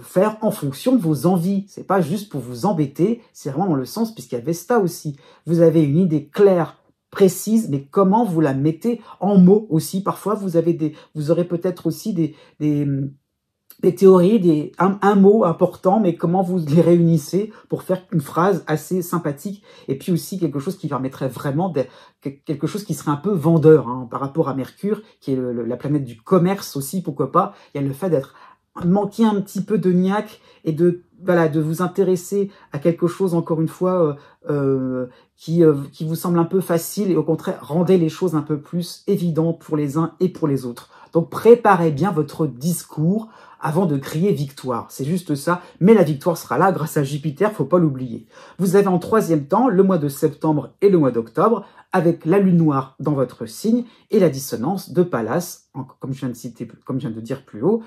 faire en fonction de vos envies. C'est pas juste pour vous embêter, c'est vraiment dans le sens, puisqu'il y avait ça aussi. Vous avez une idée claire, précise, mais comment vous la mettez en mots aussi. Parfois, vous aurez peut-être aussi des théories, un mot important, mais comment vous les réunissez pour faire une phrase assez sympathique, et puis aussi quelque chose qui permettrait vraiment quelque chose qui serait un peu vendeur, hein, par rapport à Mercure, qui est la planète du commerce aussi, pourquoi pas. Il y a le fait d'être manquer un petit peu de niaque et de vous intéresser à quelque chose, encore une fois, qui vous semble un peu facile, et au contraire, rendez les choses un peu plus évidentes pour les uns et pour les autres. Donc préparez bien votre discours avant de crier victoire. C'est juste ça, mais la victoire sera là grâce à Jupiter, faut pas l'oublier. Vous avez en troisième temps le mois de septembre et le mois d'octobre, avec la lune noire dans votre signe et la dissonance de Pallas, comme je viens de dire plus haut,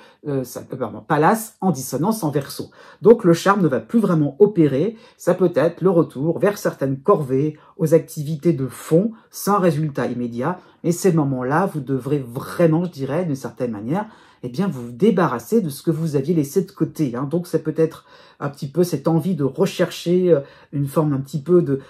Pallas en dissonance en Verseau. Donc le charme ne va plus vraiment opérer, ça peut être le retour vers certaines corvées, aux activités de fond, sans résultat immédiat, et ces moments-là, vous devrez vraiment, je dirais, d'une certaine manière, eh bien, vous débarrasser de ce que vous aviez laissé de côté. Hein. Donc, ça peut être un petit peu cette envie de rechercher une forme un petit peu de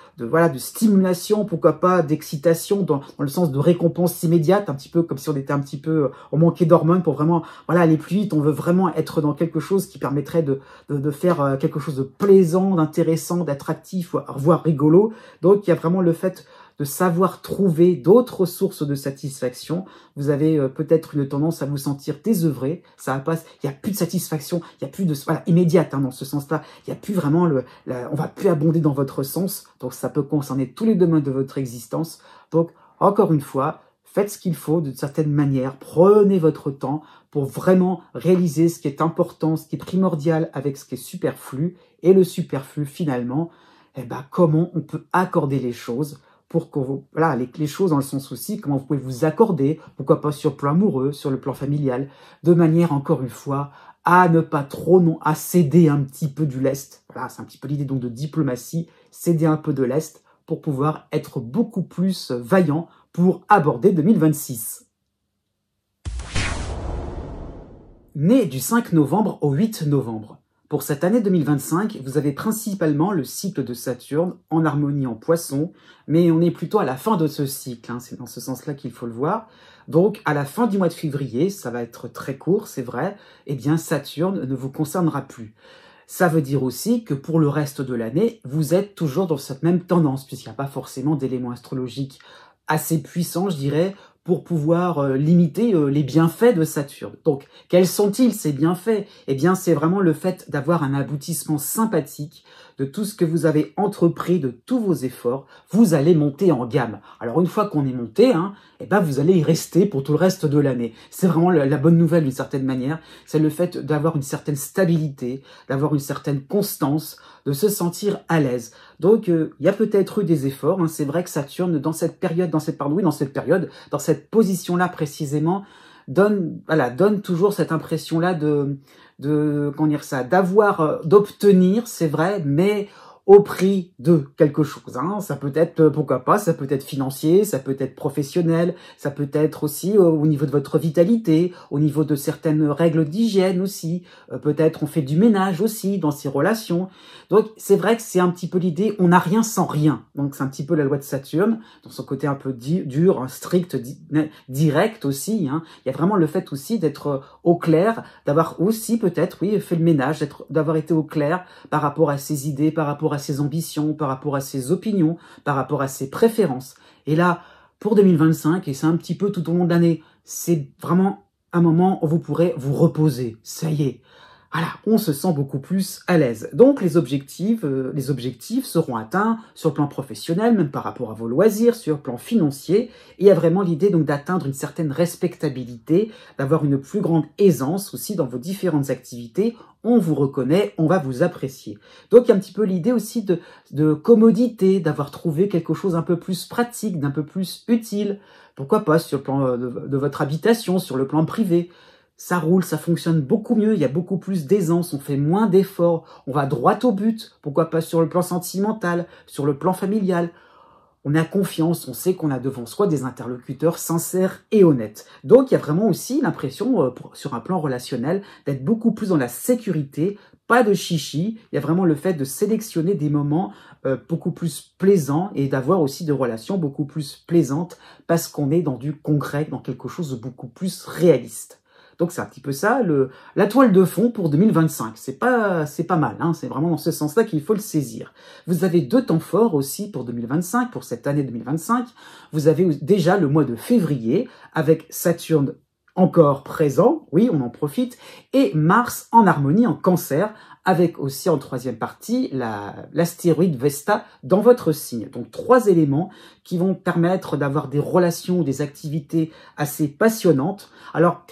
stimulation, pourquoi pas d'excitation, dans le sens de récompense immédiate, un petit peu comme si on était un petit peu, on manquait d'hormones pour vraiment, aller plus vite. On veut vraiment être dans quelque chose qui permettrait de faire quelque chose de plaisant, d'intéressant, d'attractif, voire rigolo. Donc, il y a vraiment le fait de savoir trouver d'autres sources de satisfaction. Vous avez peut-être une tendance à vous sentir désœuvré, ça passe, il n'y a plus de satisfaction, il n'y a plus de immédiate, hein, dans ce sens-là, il n'y a plus vraiment on va plus abonder dans votre sens, donc ça peut concerner tous les domaines de votre existence. Donc encore une fois, faites ce qu'il faut d'une certaine manière, prenez votre temps pour vraiment réaliser ce qui est important, ce qui est primordial avec ce qui est superflu, et le superflu finalement, comment on peut accorder les choses pour que les choses dans le sens aussi, comment vous pouvez vous accorder, pourquoi pas sur le plan amoureux, sur le plan familial, de manière, encore une fois, à ne pas trop, à céder un petit peu du lest. Voilà, c'est un petit peu l'idée donc de diplomatie, céder un peu de lest pour pouvoir être beaucoup plus vaillant pour aborder 2026. Né du 5 novembre au 8 novembre. Pour cette année 2025, vous avez principalement le cycle de Saturne en harmonie en Poisson, mais on est plutôt à la fin de ce cycle, hein, c'est dans ce sens-là qu'il faut le voir. Donc, à la fin du mois de février, ça va être très court, c'est vrai, eh bien Saturne ne vous concernera plus. Ça veut dire aussi que pour le reste de l'année, vous êtes toujours dans cette même tendance, puisqu'il n'y a pas forcément d'éléments astrologiques assez puissants, je dirais, pour pouvoir limiter les bienfaits de Saturne. Donc, quels sont-ils ces bienfaits? Eh bien, c'est vraiment le fait d'avoir un aboutissement sympathique de tout ce que vous avez entrepris, de tous vos efforts. Vous allez monter en gamme. Alors, une fois qu'on est monté, vous allez y rester pour tout le reste de l'année. C'est vraiment la bonne nouvelle d'une certaine manière. C'est le fait d'avoir une certaine stabilité, d'avoir une certaine constance, de se sentir à l'aise. Donc, il y a peut-être eu des efforts. Hein. C'est vrai que Saturne, dans cette position-là précisément, donne toujours cette impression-là d'obtenir, c'est vrai, mais au prix de quelque chose. Hein. Ça peut être, pourquoi pas, ça peut être financier, ça peut être professionnel, ça peut être aussi au niveau de votre vitalité, au niveau de certaines règles d'hygiène aussi. Peut-être on fait du ménage aussi dans ces relations. Donc c'est vrai que c'est un petit peu l'idée, on n'a rien sans rien. Donc c'est un petit peu la loi de Saturne, dans son côté un peu dur, strict, direct aussi. Hein. Il y a vraiment le fait aussi d'être au clair, d'avoir aussi peut-être, oui, fait le ménage, d'avoir été au clair par rapport à ses idées, par rapport à ses ambitions, par rapport à ses opinions, par rapport à ses préférences. Et là, pour 2025, et c'est un petit peu tout au long de l'année, c'est vraiment un moment où vous pourrez vous reposer. Ça y est. Voilà, on se sent beaucoup plus à l'aise. Donc les objectifs seront atteints sur le plan professionnel, même par rapport à vos loisirs, sur le plan financier. Et il y a vraiment l'idée donc d'atteindre une certaine respectabilité, d'avoir une plus grande aisance aussi dans vos différentes activités. On vous reconnaît, on va vous apprécier. Donc il y a un petit peu l'idée aussi de commodité, d'avoir trouvé quelque chose un peu plus pratique, d'un peu plus utile. Pourquoi pas sur le plan de votre habitation, sur le plan privé. Ça roule, ça fonctionne beaucoup mieux, il y a beaucoup plus d'aisance, on fait moins d'efforts, on va droit au but, pourquoi pas sur le plan sentimental, sur le plan familial. On a confiance, on sait qu'on a devant soi des interlocuteurs sincères et honnêtes. Donc il y a vraiment aussi l'impression, sur un plan relationnel, d'être beaucoup plus dans la sécurité, pas de chichi. Il y a vraiment le fait de sélectionner des moments beaucoup plus plaisants et d'avoir aussi des relations beaucoup plus plaisantes parce qu'on est dans du concret, dans quelque chose de beaucoup plus réaliste. Donc c'est un petit peu ça, la toile de fond pour 2025. C'est pas mal, hein, c'est vraiment dans ce sens-là qu'il faut le saisir. Vous avez 2 temps forts aussi pour 2025, pour cette année 2025. Vous avez déjà le mois de février avec Saturne encore présent, oui, on en profite, et Mars en harmonie en Cancer, avec aussi en 3e partie l'astéroïde Vesta dans votre signe. Donc 3 éléments qui vont permettre d'avoir des relations ou des activités assez passionnantes. Alors,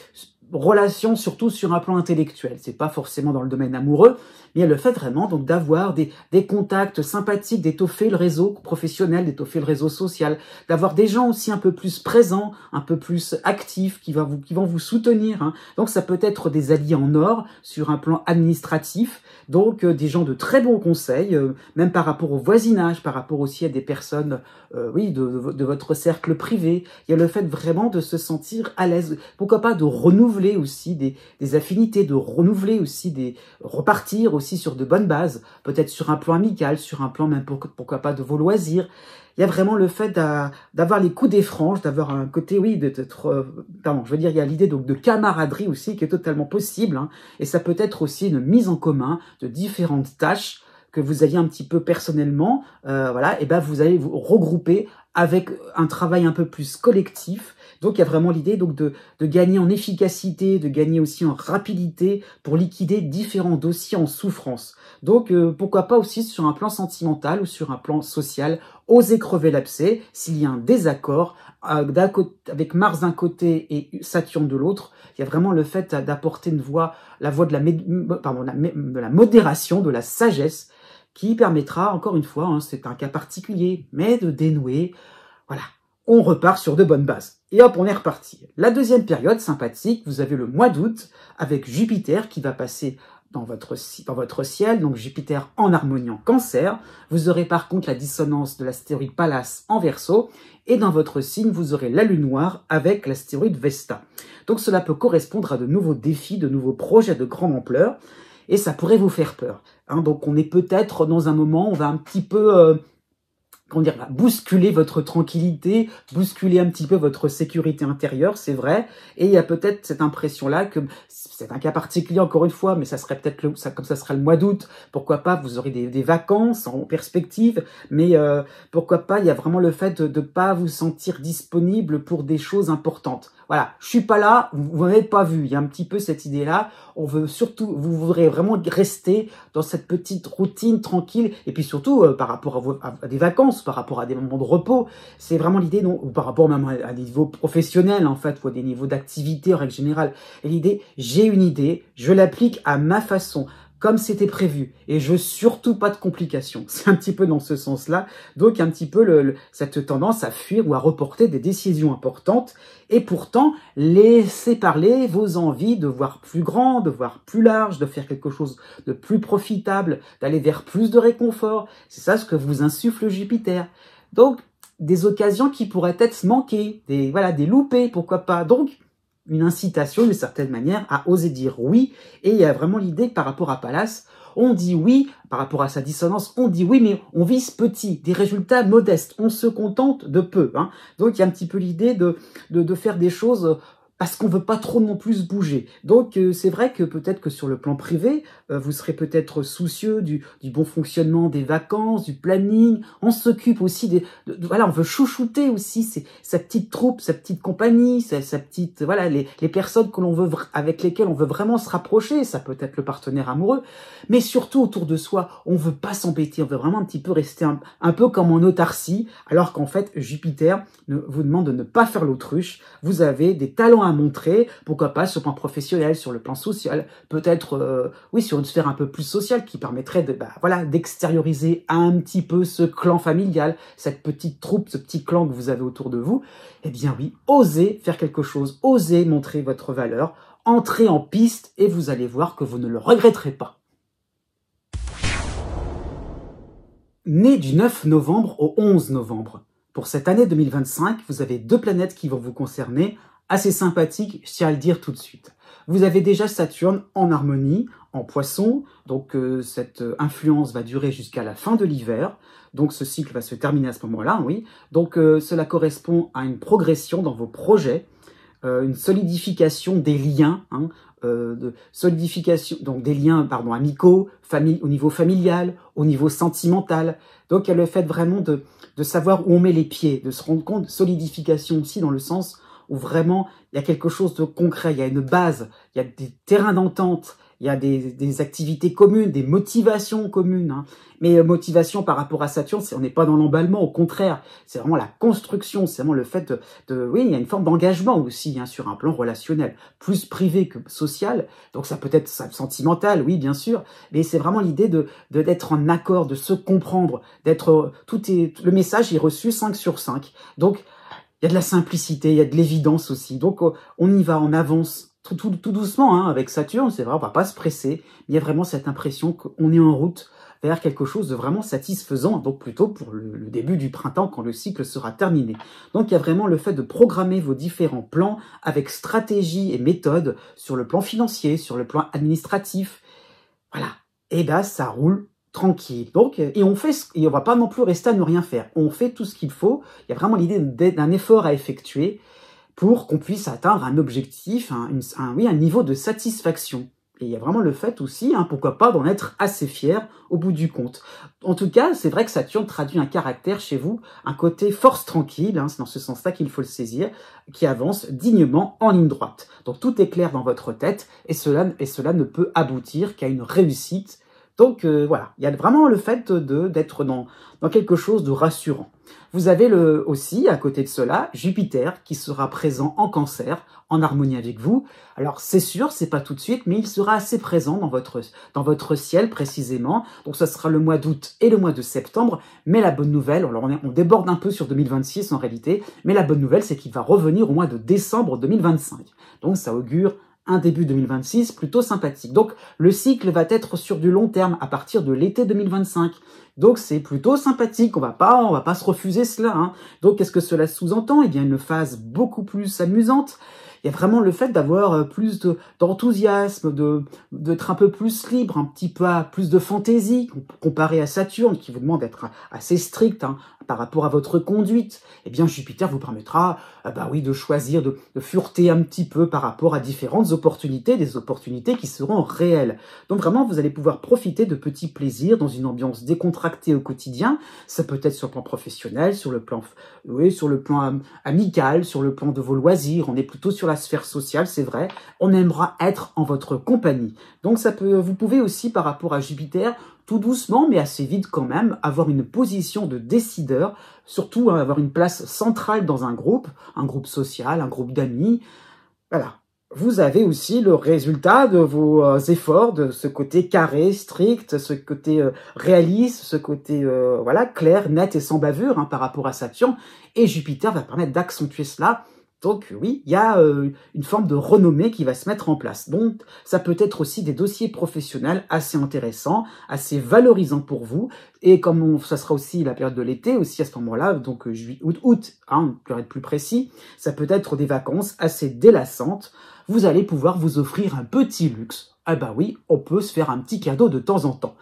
relations surtout sur un plan intellectuel, c'est pas forcément dans le domaine amoureux, mais il y a le fait vraiment donc d'avoir des contacts sympathiques, d'étoffer le réseau professionnel, d'étoffer le réseau social, d'avoir des gens aussi un peu plus présents, un peu plus actifs, qui vont vous soutenir. Hein. Donc ça peut être des alliés en or sur un plan administratif, donc des gens de très bons conseils, même par rapport au voisinage, par rapport aussi à des personnes, oui, de votre cercle privé. Il y a le fait vraiment de se sentir à l'aise, pourquoi pas de renouveler aussi des affinités, de renouveler aussi repartir aussi sur de bonnes bases, peut-être sur un plan amical, sur un plan même pourquoi pas de vos loisirs. Il y a vraiment le fait d'avoir les coups des franges, d'avoir un côté, oui, je veux dire, il y a l'idée donc de camaraderie aussi qui est totalement possible, hein, et ça peut être aussi une mise en commun de différentes tâches que vous aviez un petit peu personnellement, voilà, et ben vous allez vous regrouper avec un travail un peu plus collectif. Donc il y a vraiment l'idée donc de gagner en efficacité, de gagner aussi en rapidité pour liquider différents dossiers en souffrance. Donc pourquoi pas aussi sur un plan sentimental ou sur un plan social, oser crever l'abcès s'il y a un désaccord avec Mars d'un côté et Saturne de l'autre. Il y a vraiment le fait d'apporter la voie de la modération, de la sagesse, qui permettra, encore une fois, hein, c'est un cas particulier, mais de dénouer, voilà, on repart sur de bonnes bases. Et hop, on est reparti. La deuxième période sympathique, vous avez le mois d'août, avec Jupiter qui va passer dans votre ciel, donc Jupiter en harmonie en Cancer. Vous aurez par contre la dissonance de l'astéroïde Pallas en Verseau, et dans votre signe, vous aurez la Lune noire avec l'astéroïde Vesta. Donc cela peut correspondre à de nouveaux défis, de nouveaux projets de grande ampleur, et ça pourrait vous faire peur. Hein, donc on est peut-être dans un moment où on va un petit peu bousculer votre tranquillité, bousculer un petit peu votre sécurité intérieure, c'est vrai. Et il y a peut-être cette impression-là que c'est un cas particulier encore une fois, mais ça serait peut-être comme ça sera le mois d'août. Pourquoi pas, vous aurez des vacances en perspective, mais pourquoi pas, il y a vraiment le fait de pas vous sentir disponible pour des choses importantes. Voilà, je suis pas là, vous m'avez pas vu. Il y a un petit peu cette idée-là. On veut surtout, vous voudrez vraiment rester dans cette petite routine tranquille, et puis surtout par rapport à des vacances, par rapport à des moments de repos. C'est vraiment l'idée, ou par rapport même à des niveaux professionnels en fait, ou à des niveaux d'activité en règle générale. Et l'idée, j'ai une idée, je l'applique à ma façon. comme c'était prévu. Et je veux surtout pas de complications. C'est un petit peu dans ce sens-là. Donc, un petit peu cette tendance à fuir ou à reporter des décisions importantes. Et pourtant, laissez parler vos envies de voir plus grand, de voir plus large, de faire quelque chose de plus profitable, d'aller vers plus de réconfort. C'est ça ce que vous insuffle Jupiter. Donc, des occasions qui pourraient être manquées, des loupés, pourquoi pas. Donc, une incitation d'une certaine manière à oser dire oui. Et il y a vraiment l'idée que par rapport à Pallas, on dit oui, par rapport à sa dissonance, on dit oui, mais on vise petit, des résultats modestes, on se contente de peu. Hein. Donc il y a un petit peu l'idée de faire des choses parce qu'on veut pas trop non plus bouger. Donc c'est vrai que peut-être que sur le plan privé, vous serez peut-être soucieux du bon fonctionnement des vacances, du planning. On s'occupe aussi voilà, on veut chouchouter aussi sa petite troupe, sa petite compagnie, sa petite voilà les personnes que l'on veut avec lesquelles on veut vraiment se rapprocher. Ça peut être le partenaire amoureux, mais surtout autour de soi, on veut pas s'embêter. On veut vraiment un petit peu rester un peu comme en autarcie, alors qu'en fait Jupiter vous demande de ne pas faire l'autruche. Vous avez des talents à montrer, pourquoi pas sur le plan professionnel, sur le plan social, peut-être oui sur une sphère un peu plus sociale qui permettrait voilà d'extérioriser un petit peu ce clan familial, cette petite troupe, ce petit clan que vous avez autour de vous. Eh bien oui, osez faire quelque chose, osez montrer votre valeur, entrez en piste et vous allez voir que vous ne le regretterez pas. Né du 9 novembre au 11 novembre. Pour cette année 2025, vous avez deux planètes qui vont vous concerner, assez sympathiques, je tiens à le dire tout de suite. Vous avez déjà Saturne en harmonie, en Poisson, donc cette influence va durer jusqu'à la fin de l'hiver, donc ce cycle va se terminer à ce moment-là, oui. Donc cela correspond à une progression dans vos projets, une solidification des liens, hein, de solidification, donc des liens, pardon, amicaux, au niveau familial, au niveau sentimental. Donc il y a le fait vraiment de savoir où on met les pieds, de se rendre compte, solidification aussi dans le sens où vraiment il y a quelque chose de concret, il y a une base, il y a des terrains d'entente, il y a des activités communes, des motivations communes. Hein. Mais motivation par rapport à Saturne, on n'est pas dans l'emballement, au contraire, c'est vraiment la construction, c'est vraiment le fait oui, il y a une forme d'engagement aussi hein, sur un plan relationnel, plus privé que social, donc ça peut être sentimental, oui, bien sûr, mais c'est vraiment l'idée d'être en accord, de se comprendre, le message est reçu 5 sur 5, donc il y a de la simplicité, il y a de l'évidence aussi, donc on y va, on avance, tout doucement, hein, avec Saturne, c'est vrai, on va pas se presser, mais il y a vraiment cette impression qu'on est en route vers quelque chose de vraiment satisfaisant, donc plutôt pour le début du printemps, quand le cycle sera terminé. Donc il y a vraiment le fait de programmer vos différents plans avec stratégie et méthode sur le plan financier, sur le plan administratif, voilà, et là ça roule tranquille. Donc, et on va pas non plus rester à ne rien faire, on fait tout ce qu'il faut, il y a vraiment l'idée d'un effort à effectuer, pour qu'on puisse atteindre un objectif, un niveau de satisfaction. Et il y a vraiment le fait aussi, hein, pourquoi pas, d'en être assez fier au bout du compte. En tout cas, c'est vrai que Saturne traduit un caractère chez vous, un côté force tranquille, hein, c'est dans ce sens-là qu'il faut le saisir, qui avance dignement en ligne droite. Donc tout est clair dans votre tête, et cela ne peut aboutir qu'à une réussite. Donc voilà, il y a vraiment le fait d'être dans quelque chose de rassurant. Vous avez aussi, à côté de cela, Jupiter qui sera présent en Cancer, en harmonie avec vous. Alors c'est sûr, c'est pas tout de suite, mais il sera assez présent dans votre ciel précisément. Donc ça sera le mois d'août et le mois de septembre. Mais la bonne nouvelle, alors on déborde un peu sur 2026 en réalité, mais la bonne nouvelle c'est qu'il va revenir au mois de décembre 2025. Donc ça augure un début 2026 plutôt sympathique. Donc le cycle va être sur du long terme à partir de l'été 2025. Donc c'est plutôt sympathique, on va pas se refuser cela. Hein. Donc qu'est-ce que cela sous-entend? Eh bien une phase beaucoup plus amusante. Il y a vraiment le fait d'avoir plus d'enthousiasme, d'être un peu plus libre, un petit peu plus de fantaisie, comparé à Saturne, qui vous demande d'être assez strict hein, par rapport à votre conduite. Eh bien, Jupiter vous permettra, oui, de choisir, de fureter un petit peu par rapport à différentes opportunités, des opportunités qui seront réelles. Donc vraiment, vous allez pouvoir profiter de petits plaisirs dans une ambiance décontractée au quotidien. Ça peut être sur le plan professionnel, sur le plan amical, sur le plan de vos loisirs. On est plutôt sur la sphère sociale, c'est vrai. On aimera être en votre compagnie. Donc vous pouvez aussi, par rapport à Jupiter, tout doucement, mais assez vite quand même, avoir une position de décideur, surtout avoir une place centrale dans un groupe social, un groupe d'amis. Voilà. vous avez aussi le résultat de vos efforts, de ce côté carré, strict, ce côté réaliste, ce côté voilà clair, net et sans bavure par rapport à Saturne. Et Jupiter va permettre d'accentuer cela. Donc oui, il y a une forme de renommée qui va se mettre en place. Donc ça peut être aussi des dossiers professionnels assez intéressants, assez valorisants pour vous. Et comme ça sera aussi la période de l'été, aussi à ce moment-là, donc juillet, août, pour être plus précis, ça peut être des vacances assez délassantes. Vous allez pouvoir vous offrir un petit luxe. Ah bah oui, on peut se faire un petit cadeau de temps en temps.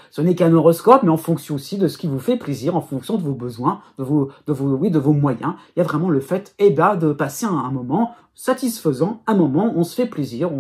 Ce n'est qu'un horoscope, mais en fonction aussi de ce qui vous fait plaisir, en fonction de vos besoins, de vos moyens. Il y a vraiment le fait, de passer un moment satisfaisant, un moment où on se fait plaisir,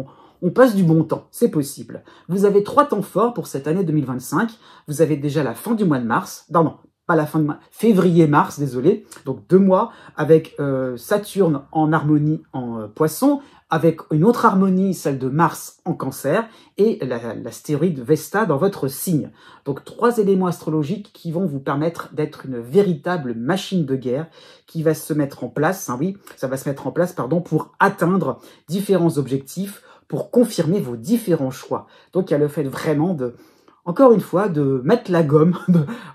on passe du bon temps, c'est possible. Vous avez 3 temps forts pour cette année 2025. Vous avez déjà la fin du mois de mars, non, pas la fin de mois, février-mars, désolé, donc 2 mois avec Saturne en harmonie en Poisson, avec une autre harmonie, celle de Mars en Cancer, et l'astéroïde Vesta dans votre signe. Donc 3 éléments astrologiques qui vont vous permettre d'être une véritable machine de guerre qui va se mettre en place, ça va se mettre en place, pour atteindre différents objectifs, pour confirmer vos différents choix. Donc il y a le fait vraiment encore une fois, de mettre la gomme,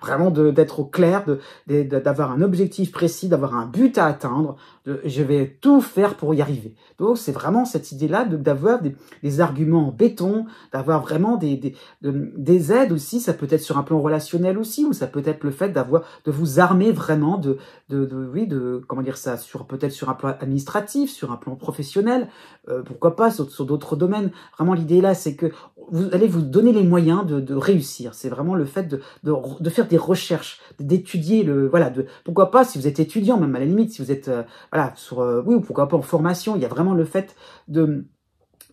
vraiment d'être au clair, d'avoir un objectif précis, d'avoir un but à atteindre. Je vais tout faire pour y arriver. Donc c'est vraiment cette idée-là d'avoir des arguments en béton, d'avoir vraiment des aides aussi. Ça peut être sur un plan relationnel aussi, ou ça peut être le fait de vous armer vraiment comment dire ça, peut-être sur un plan administratif, sur un plan professionnel, pourquoi pas sur d'autres domaines. Vraiment l'idée là, c'est que vous allez vous donner les moyens de réussir. C'est vraiment le fait de faire des recherches, d'étudier pourquoi pas si vous êtes étudiant, même à la limite, si vous êtes ou pourquoi pas en formation, il y a vraiment le fait de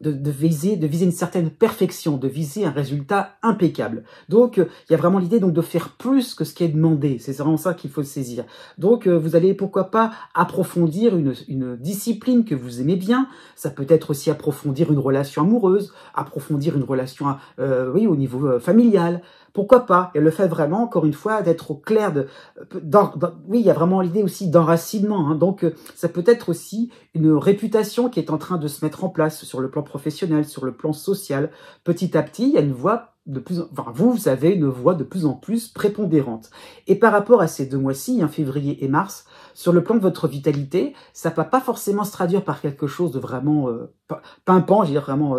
viser une certaine perfection, de viser un résultat impeccable. Donc, il y a vraiment l'idée de faire plus que ce qui est demandé. C'est vraiment ça qu'il faut saisir. Donc, vous allez, pourquoi pas, approfondir une discipline que vous aimez bien. Ça peut être aussi approfondir une relation amoureuse, approfondir une relation, au niveau familial. Pourquoi pas? Et le fait vraiment, encore une fois, d'être au clair il y a vraiment l'idée aussi d'enracinement. Donc, ça peut être aussi une réputation qui est en train de se mettre en place sur le plan professionnel, sur le plan social. Petit à petit, il y a une voie vous avez une voix de plus en plus prépondérante. Et par rapport à ces 2 mois-ci, février et mars, sur le plan de votre vitalité, ça ne va pas forcément se traduire par quelque chose de vraiment pimpant, je veux dire vraiment,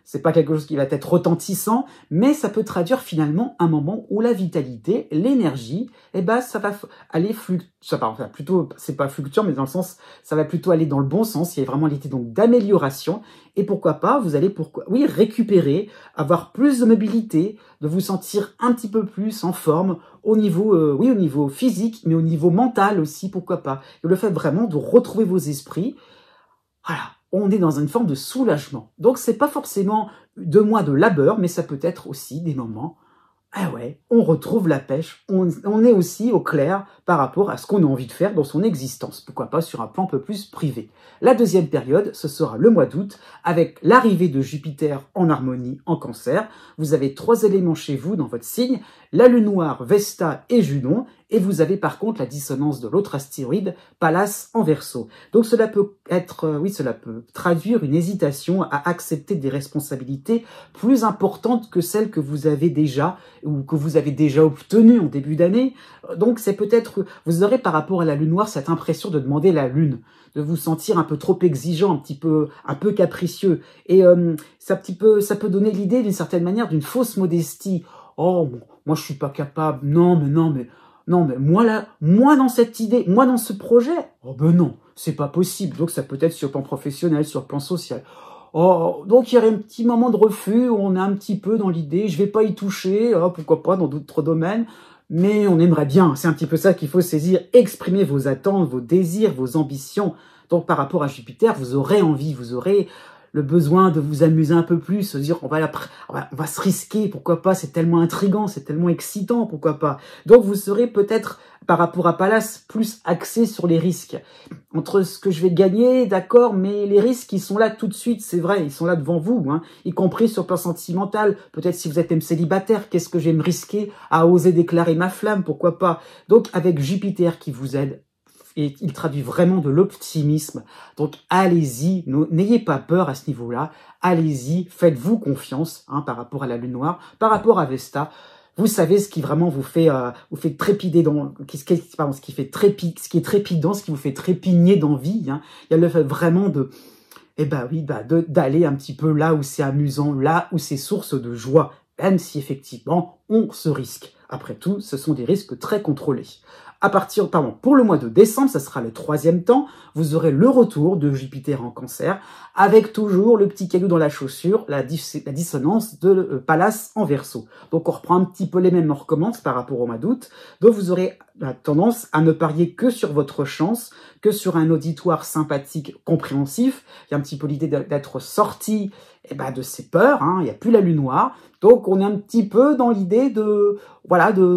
c'est pas quelque chose qui va être retentissant, mais ça peut traduire finalement un moment où la vitalité, l'énergie, ça va aller c'est pas fluctuant, mais dans le sens, ça va plutôt aller dans le bon sens. Il y a vraiment l'idée donc d'amélioration. Et pourquoi pas, vous allez récupérer, avoir plus de mobilité, de vous sentir un petit peu plus en forme au niveau physique, mais au niveau mental aussi, pourquoi pas. Et le fait vraiment de retrouver vos esprits, voilà, on est dans une forme de soulagement. Donc c'est pas forcément 2 mois de labeur, mais ça peut être aussi des moments, on retrouve la pêche, on est aussi au clair par rapport à ce qu'on a envie de faire dans son existence, pourquoi pas sur un plan un peu plus privé. La deuxième période, ce sera le mois d'août, avec l'arrivée de Jupiter en harmonie en Cancer. Vous avez 3 éléments chez vous dans votre signe, la lune noire, Vesta et Junon, et vous avez par contre la dissonance de l'autre astéroïde, Pallas en Verseau. Donc cela peut cela peut traduire une hésitation à accepter des responsabilités plus importantes que celles que vous avez déjà ou que vous avez déjà obtenues en début d'année. Donc c'est peut-être, vous aurez par rapport à la lune noire cette impression de demander la lune, de vous sentir un peu trop exigeant, un peu capricieux. Et ça peut donner l'idée d'une certaine manière d'une fausse modestie. Oh, moi je suis pas capable. Non, mais moi dans cette idée, moi dans ce projet, oh ben non, c'est pas possible. Donc ça peut être sur le plan professionnel, sur le plan social. Oh, donc il y a un petit moment de refus où on est un petit peu dans l'idée, je vais pas y toucher, pourquoi pas dans d'autres domaines, mais on aimerait bien. C'est un petit peu ça qu'il faut saisir, exprimer vos attentes, vos désirs, vos ambitions. Donc par rapport à Jupiter, vous aurez envie, vous aurez le besoin de vous amuser un peu plus, se dire on va se risquer, pourquoi pas, c'est tellement intriguant, c'est tellement excitant, pourquoi pas. Donc vous serez peut-être, par rapport à Pallas, plus axé sur les risques. Entre ce que je vais gagner, d'accord, mais les risques, ils sont là tout de suite, c'est vrai, ils sont là devant vous, y compris sur le plan sentimental. Peut-être si vous êtes même célibataire, qu'est-ce que je vais me risquer à oser déclarer ma flamme, pourquoi pas. Donc avec Jupiter qui vous aide, et il traduit vraiment de l'optimisme. Donc allez-y, n'ayez pas peur à ce niveau-là. Allez-y, faites-vous confiance par rapport à la Lune Noire, par rapport à Vesta. Vous savez ce qui vraiment vous fait trépider ce qui est trépidant, ce qui vous fait trépigner d'envie. Il y a le fait vraiment d'aller un petit peu là où c'est amusant, là où c'est source de joie, même si effectivement on se risque. Après tout, ce sont des risques très contrôlés. Pour le mois de décembre, ça sera le 3e temps, vous aurez le retour de Jupiter en Cancer, avec toujours le petit caillou dans la chaussure, la dissonance de Pallas en Verseau. Donc on reprend un petit peu les mêmes, on recommence par rapport au mois d'août. Donc vous aurez la tendance à ne parier que sur votre chance, que sur un auditoire sympathique, compréhensif. Il y a un petit peu l'idée d'être sorti de ses peurs, il n'y a plus la Lune Noire. Donc on est un petit peu dans l'idée de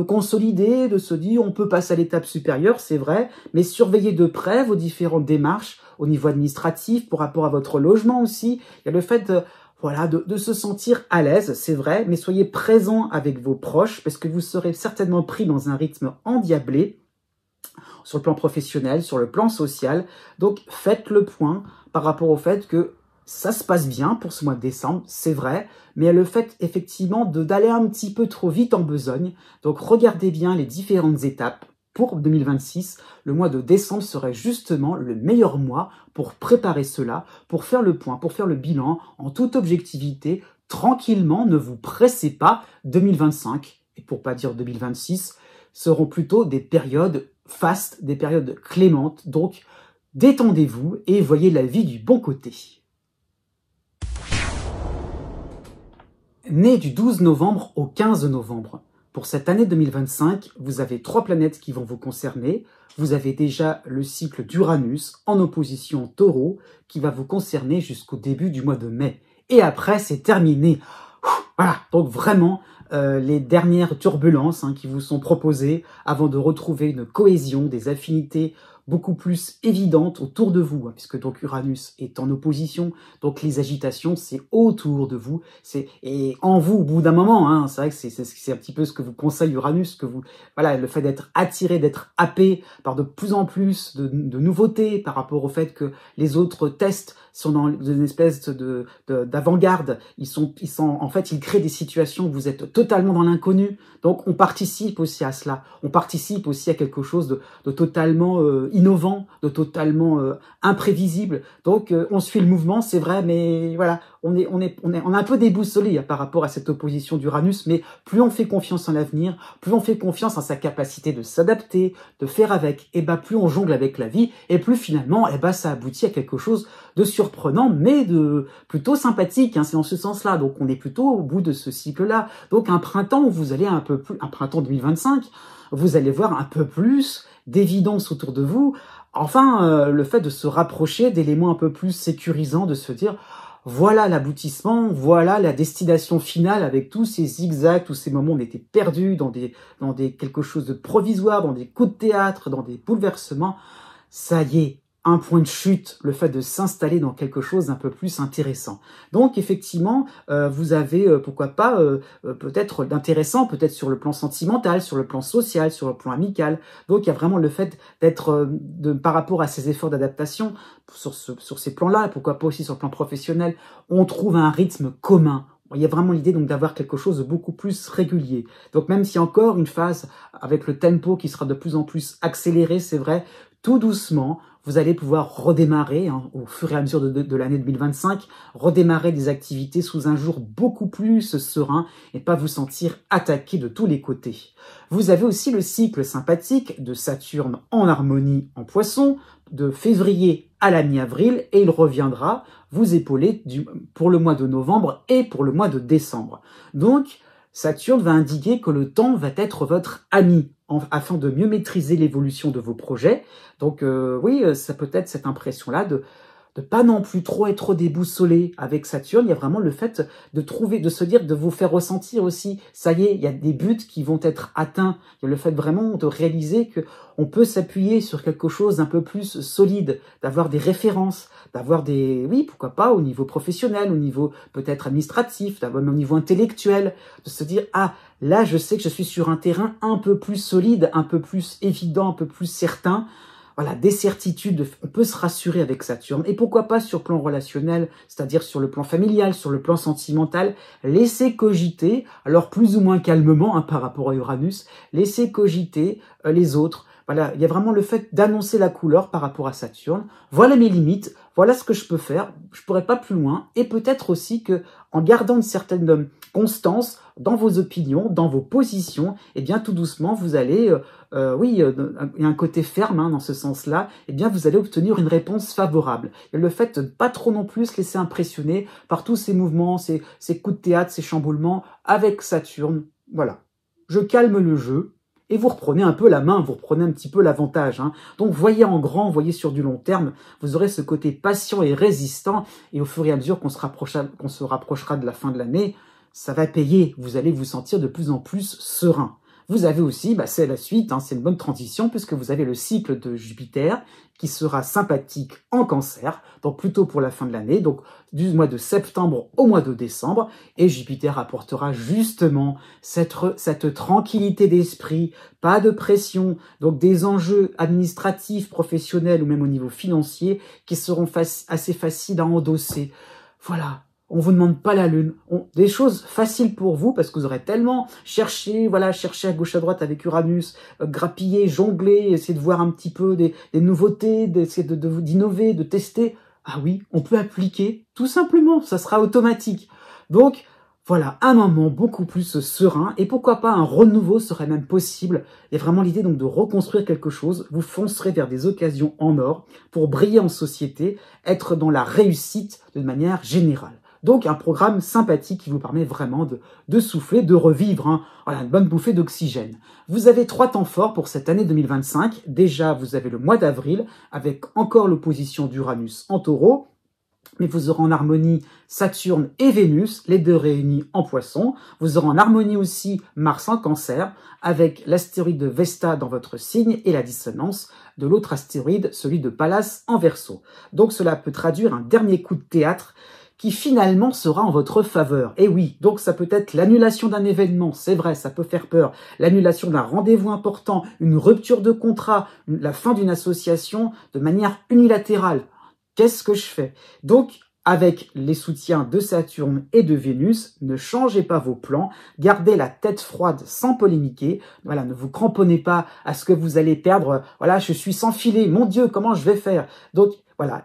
consolider, de se dire on peut passer à l'étape supérieure, c'est vrai, mais surveillez de près vos différentes démarches au niveau administratif, par rapport à votre logement aussi. Il y a le fait de se sentir à l'aise, c'est vrai, mais soyez présent avec vos proches, parce que vous serez certainement pris dans un rythme endiablé, sur le plan professionnel, sur le plan social. Donc faites le point par rapport au fait que ça se passe bien pour ce mois de décembre, c'est vrai, mais il y a le fait effectivement d'aller un petit peu trop vite en besogne. Donc regardez bien les différentes étapes. Pour 2026, le mois de décembre serait justement le meilleur mois pour préparer cela, pour faire le point, pour faire le bilan en toute objectivité, tranquillement, ne vous pressez pas. 2025, et pour pas dire 2026, seront plutôt des périodes fastes, des périodes clémentes. Donc détendez-vous et voyez la vie du bon côté. Né du 12 novembre au 15 novembre, pour cette année 2025, vous avez 3 planètes qui vont vous concerner. Vous avez déjà le cycle d'Uranus en opposition au Taureau qui va vous concerner jusqu'au début du mois de mai. Et après, c'est terminé. Voilà, donc vraiment, les dernières turbulences qui vous sont proposées avant de retrouver une cohésion, des affinités beaucoup plus évidentes autour de vous, puisque donc Uranus est en opposition, donc les agitations, c'est autour de vous, et en vous au bout d'un moment, c'est vrai que c'est un petit peu ce que vous conseille Uranus, le fait d'être attiré, d'être happé par de plus en plus de nouveautés par rapport au fait que les autres tests sont dans une espèce d'avant-garde, en fait, ils créent des situations où vous êtes totalement dans l'inconnu, donc on participe aussi à cela, on participe aussi à quelque chose de totalement innovant, de totalement imprévisible. Donc on suit le mouvement, c'est vrai, mais voilà, on est un peu déboussolé par rapport à cette opposition d'Uranus, mais plus on fait confiance en l'avenir, plus on fait confiance en sa capacité de s'adapter, de faire avec, et plus on jongle avec la vie, et plus finalement, ça aboutit à quelque chose de surprenant, mais de plutôt sympathique, c'est dans ce sens-là. Donc on est plutôt au bout de ce cycle-là. Donc un printemps où vous allez un printemps 2025, vous allez voir un peu plus d'évidence autour de vous. Enfin, le fait de se rapprocher d'éléments un peu plus sécurisants, de se dire voilà l'aboutissement, voilà la destination finale avec tous ces zigzags, tous ces moments où on était perdus dans quelque chose de provisoire, dans des coups de théâtre, dans des bouleversements. Ça y est, un point de chute, le fait de s'installer dans quelque chose d'un peu plus intéressant. Donc effectivement, vous avez pourquoi pas peut-être d'intéressant, peut-être sur le plan sentimental, sur le plan social, sur le plan amical. Donc il y a vraiment le fait d'être par rapport à ces efforts d'adaptation sur ces plans-là, et pourquoi pas aussi sur le plan professionnel, on trouve un rythme commun. Il y a vraiment l'idée donc d'avoir quelque chose de beaucoup plus régulier. Donc même s'il y a encore une phase avec le tempo qui sera de plus en plus accéléré, c'est vrai, tout doucement, vous allez pouvoir redémarrer au fur et à mesure de l'année 2025, redémarrer des activités sous un jour beaucoup plus serein et pas vous sentir attaqué de tous les côtés. Vous avez aussi le cycle sympathique de Saturne en harmonie en Poisson, de février à la mi-avril, et il reviendra vous épauler pour le mois de novembre et pour le mois de décembre. Donc, Saturne va indiquer que le temps va être votre ami, afin de mieux maîtriser l'évolution de vos projets. Donc oui, ça peut être cette impression-là de pas non plus trop être déboussolé avec Saturne. Il y a vraiment le fait de se dire, de vous faire ressentir aussi, ça y est, il y a des buts qui vont être atteints. Il y a le fait vraiment de réaliser que on peut s'appuyer sur quelque chose d'un peu plus solide, d'avoir des références, d'avoir oui, pourquoi pas, au niveau professionnel, au niveau peut-être administratif, d'avoir au niveau intellectuel, de se dire, là, je sais que je suis sur un terrain un peu plus solide, un peu plus évident, un peu plus certain. voilà, des certitudes, on peut se rassurer avec Saturne. Et pourquoi pas sur le plan relationnel, c'est-à-dire sur le plan familial, sur le plan sentimental, laissez cogiter, alors plus ou moins calmement par rapport à Uranus, laissez cogiter les autres. Voilà, il y a vraiment le fait d'annoncer la couleur par rapport à Saturne. Voilà mes limites, voilà ce que je peux faire, je pourrais pas plus loin. Et peut-être aussi que en gardant une certaine constance dans vos opinions, dans vos positions, eh bien tout doucement vous allez, il y a un côté ferme dans ce sens-là, eh bien vous allez obtenir une réponse favorable. Et le fait de ne pas trop non plus se laisser impressionner par tous ces mouvements, ces coups de théâtre, ces chamboulements avec Saturne, voilà. Je calme le jeu. Et vous reprenez un peu la main, vous reprenez un petit peu l'avantage. Donc voyez en grand, voyez sur du long terme, vous aurez ce côté patient et résistant, et au fur et à mesure qu'on se rapprochera de la fin de l'année, ça va payer, vous allez vous sentir de plus en plus serein. Vous avez aussi, c'est la suite, c'est une bonne transition, puisque vous avez le cycle de Jupiter, qui sera sympathique en Cancer, donc plutôt pour la fin de l'année, donc du mois de septembre au mois de décembre, et Jupiter apportera justement cette tranquillité d'esprit, pas de pression, donc des enjeux administratifs, professionnels ou même au niveau financier qui seront assez faciles à endosser. Voilà. On vous demande pas la lune, des choses faciles pour vous parce que vous aurez tellement cherché, cherché à gauche à droite avec Uranus, grappiller, jongler, essayer de voir un petit peu des nouveautés, d'essayer d'innover, de tester. Ah oui, on peut appliquer tout simplement, ça sera automatique. Donc voilà, un moment beaucoup plus serein et pourquoi pas un renouveau serait même possible. Il y a vraiment l'idée donc de reconstruire quelque chose. Vous foncerez vers des occasions en or pour briller en société, être dans la réussite de manière générale. Donc un programme sympathique qui vous permet vraiment de souffler, de revivre, voilà, une bonne bouffée d'oxygène. Vous avez 3 temps forts pour cette année 2025. Déjà, vous avez le mois d'avril avec encore l'opposition d'Uranus en Taureau. Mais vous aurez en harmonie Saturne et Vénus, les deux réunis en Poisson. Vous aurez en harmonie aussi Mars en Cancer, avec l'astéroïde de Vesta dans votre signe et la dissonance de l'autre astéroïde, celui de Pallas en Verseau. Donc cela peut traduire un dernier coup de théâtre qui finalement sera en votre faveur. Et oui, donc ça peut être l'annulation d'un événement, c'est vrai, ça peut faire peur, l'annulation d'un rendez-vous important, une rupture de contrat, la fin d'une association de manière unilatérale. Qu'est-ce que je fais? Donc, avec les soutiens de Saturne et de Vénus, ne changez pas vos plans, gardez la tête froide sans polémiquer, voilà, ne vous cramponnez pas à ce que vous allez perdre, voilà, je suis sans filet, mon Dieu, comment je vais faire? Donc, voilà,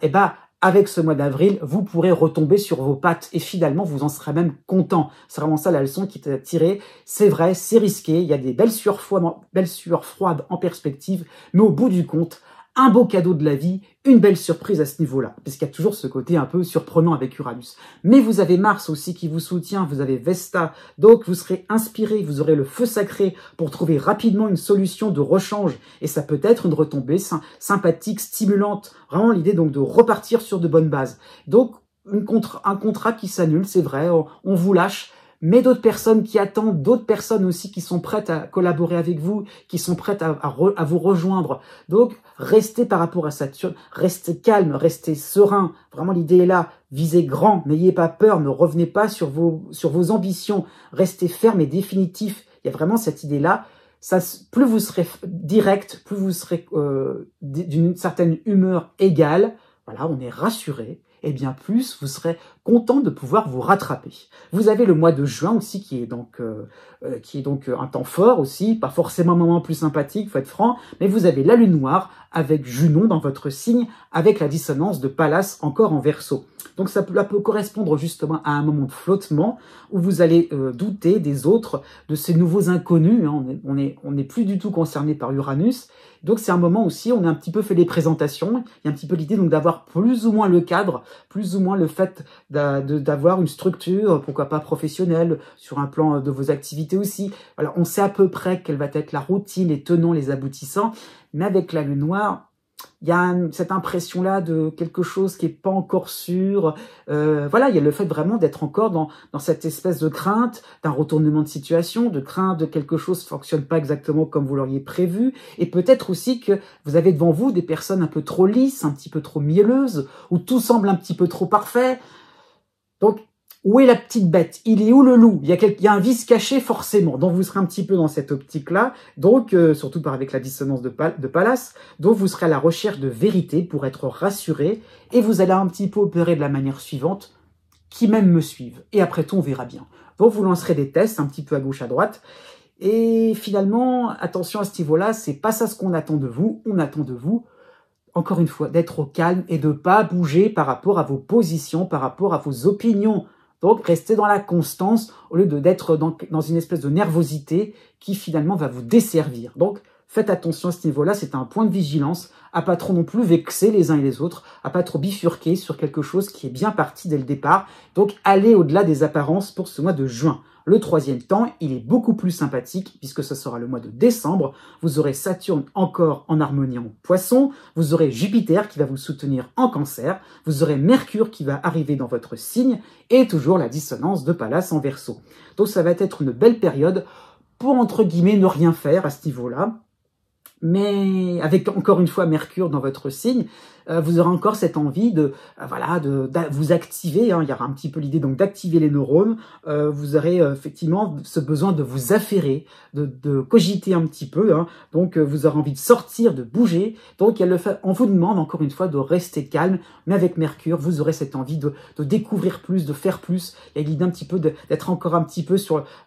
avec ce mois d'avril, vous pourrez retomber sur vos pattes et finalement, vous en serez même content. C'est vraiment ça la leçon qui t'a tiré. C'est vrai, c'est risqué, il y a des belles sueurs froides en perspective, mais au bout du compte, un beau cadeau de la vie, une belle surprise à ce niveau-là, parce qu'il y a toujours ce côté un peu surprenant avec Uranus. Mais vous avez Mars aussi qui vous soutient, vous avez Vesta, donc vous serez inspiré, vous aurez le feu sacré pour trouver rapidement une solution de rechange, et ça peut être une retombée sympathique, stimulante, vraiment l'idée donc de repartir sur de bonnes bases. Donc un contrat qui s'annule, c'est vrai, on vous lâche, mais d'autres personnes qui attendent, d'autres personnes aussi qui sont prêtes à collaborer avec vous, qui sont prêtes à vous rejoindre. Donc, restez par rapport à Saturne, restez calme, restez serein. Vraiment, l'idée est là. Visez grand, n'ayez pas peur, ne revenez pas sur vos ambitions. Restez ferme et définitif. Il y a vraiment cette idée-là. Plus vous serez direct, plus vous serez d'une certaine humeur égale. Voilà, on est rassuré. Et bien plus, vous serez content de pouvoir vous rattraper. Vous avez le mois de juin aussi, qui est donc un temps fort aussi, pas forcément un moment plus sympathique, faut être franc, mais vous avez la lune noire avec Junon dans votre signe, avec la dissonance de Pallas encore en Verseau. Donc ça peut correspondre justement à un moment de flottement où vous allez douter des autres, de ces nouveaux inconnus. On n'est plus du tout concerné par Uranus. Donc c'est un moment aussi, on a un petit peu fait les présentations. Il y a un petit peu l'idée donc d'avoir plus ou moins le cadre, plus ou moins le fait d'avoir une structure, pourquoi pas professionnelle, sur un plan de vos activités aussi. Voilà, on sait à peu près quelle va être la routine, les tenants, les aboutissants. Mais avec la lune noire, il y a cette impression-là de quelque chose qui est pas encore sûr. Voilà, il y a le fait vraiment d'être encore dans cette espèce de crainte d'un retournement de situation, de crainte de quelque chose ne fonctionne pas exactement comme vous l'auriez prévu. Et peut-être aussi que vous avez devant vous des personnes un peu trop lisses, un petit peu trop mielleuses, où tout semble un petit peu trop parfait. Donc, Où est la petite bête? Il est où le loup? Il y a un vice caché forcément. Donc vous serez un petit peu dans cette optique-là. Donc surtout avec la dissonance de Pallas. Donc vous serez à la recherche de vérité pour être rassuré. Et vous allez un petit peu opérer de la manière suivante. Qui même me suivent. Et après tout, on verra bien. Donc vous lancerez des tests un petit peu à gauche, à droite. Et finalement, attention à ce niveau-là, c'est pas ça ce qu'on attend de vous. On attend de vous, encore une fois, d'être au calme et de pas bouger par rapport à vos positions, par rapport à vos opinions. Donc, restez dans la constance au lieu d'être dans une espèce de nervosité qui finalement va vous desservir. Donc, faites attention à ce niveau-là, c'est un point de vigilance, à pas trop non plus vexer les uns et les autres, à pas trop bifurquer sur quelque chose qui est bien parti dès le départ. Donc, allez au-delà des apparences pour ce mois de juin. Le troisième temps, il est beaucoup plus sympathique puisque ce sera le mois de décembre. Vous aurez Saturne encore en harmonie en Poisson. Vous aurez Jupiter qui va vous soutenir en Cancer. Vous aurez Mercure qui va arriver dans votre signe et toujours la dissonance de Pallas en Verseau. Donc ça va être une belle période pour, entre guillemets, ne rien faire à ce niveau-là. Mais avec encore une fois Mercure dans votre signe, vous aurez encore cette envie de vous activer. Il y aura un petit peu l'idée donc d'activer les neurones. Vous aurez effectivement ce besoin de vous affairer, de cogiter un petit peu. Donc vous aurez envie de sortir, de bouger. Donc on vous demande encore une fois de rester calme. Mais avec Mercure, vous aurez cette envie de découvrir plus, de faire plus. Il y a l'idée un petit peu d'être encore un petit peu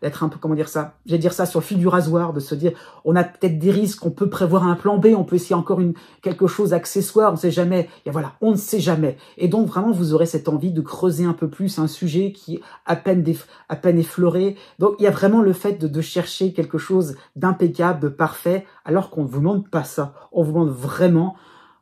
d'être un peu, comment dire ça, j'allais dire ça, sur le fil du rasoir, de se dire on a peut-être des risques, on peut prévoir un plan B, on peut essayer encore quelque chose accessoire, on ne sait jamais. Et voilà, on ne sait jamais. Et donc vraiment, vous aurez cette envie de creuser un peu plus un sujet qui est à peine effleuré. Donc il y a vraiment le fait de chercher quelque chose d'impeccable, de parfait, alors qu'on ne vous demande pas ça. On vous demande vraiment,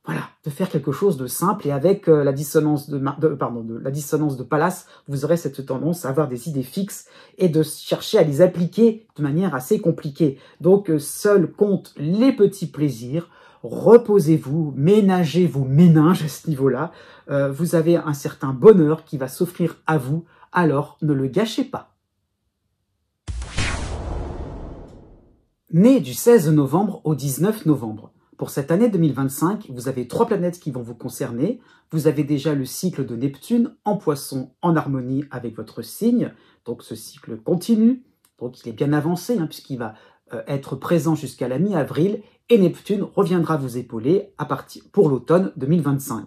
voilà, de faire quelque chose de simple. Et avec la dissonance la dissonance de Pallas, vous aurez cette tendance à avoir des idées fixes et de chercher à les appliquer de manière assez compliquée. Donc seuls comptent les petits plaisirs. Reposez-vous, ménagez vos méninges à ce niveau-là. Vous avez un certain bonheur qui va s'offrir à vous, alors ne le gâchez pas. Né du 16 novembre au 19 novembre. Pour cette année 2025, vous avez 3 planètes qui vont vous concerner. Vous avez déjà le cycle de Neptune en Poisson en harmonie avec votre signe. Donc ce cycle continue. Donc il est bien avancé puisqu'il va être présent jusqu'à la mi-avril. Et Neptune reviendra vous épauler pour l'automne 2025.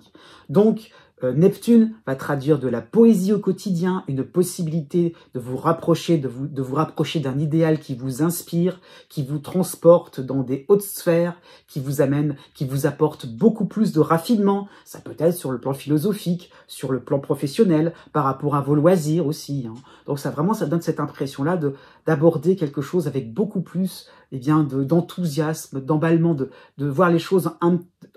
Donc, Neptune va traduire de la poésie au quotidien, une possibilité de vous rapprocher, de vous rapprocher d'un idéal qui vous inspire, qui vous transporte dans des hautes sphères, qui vous apporte beaucoup plus de raffinement. Ça peut être sur le plan philosophique, sur le plan professionnel, par rapport à vos loisirs aussi. Donc ça donne cette impression-là d'aborder quelque chose avec beaucoup plus d'enthousiasme, d'emballement, de voir les choses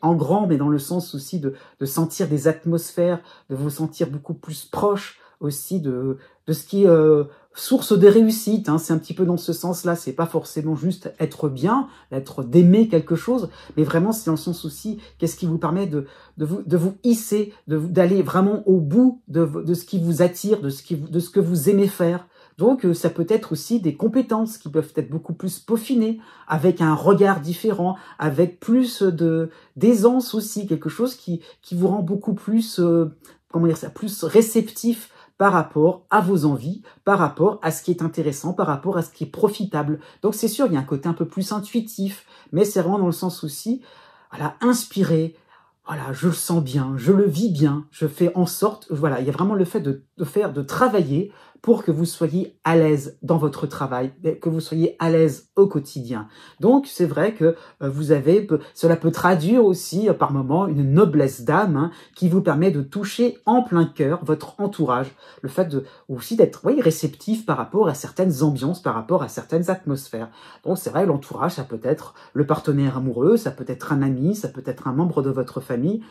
en grand, mais dans le sens aussi de sentir des atmosphères, de vous sentir beaucoup plus proche aussi de ce qui est source de réussite. C'est un petit peu dans ce sens-là. C'est pas forcément juste être bien, d'aimer quelque chose, mais vraiment c'est dans le sens aussi qu'est-ce qui vous permet de vous hisser, d'aller vraiment au bout de ce qui vous attire, de ce que vous aimez faire. Donc, ça peut être aussi des compétences qui peuvent être beaucoup plus peaufinées, avec un regard différent, avec plus d'aisance aussi, quelque chose qui vous rend beaucoup plus, plus réceptif par rapport à vos envies, par rapport à ce qui est intéressant, par rapport à ce qui est profitable. Donc, c'est sûr, il y a un côté un peu plus intuitif, mais c'est vraiment dans le sens aussi, inspirer. Voilà, je le sens bien, je le vis bien, je fais en sorte, il y a vraiment le fait de travailler pour que vous soyez à l'aise dans votre travail, que vous soyez à l'aise au quotidien. Donc, c'est vrai que cela peut traduire aussi par moments une noblesse d'âme qui vous permet de toucher en plein cœur votre entourage. Le fait aussi d'être réceptif par rapport à certaines ambiances, par rapport à certaines atmosphères. Donc, c'est vrai, l'entourage, ça peut être le partenaire amoureux, ça peut être un ami, ça peut être un membre de votre famille.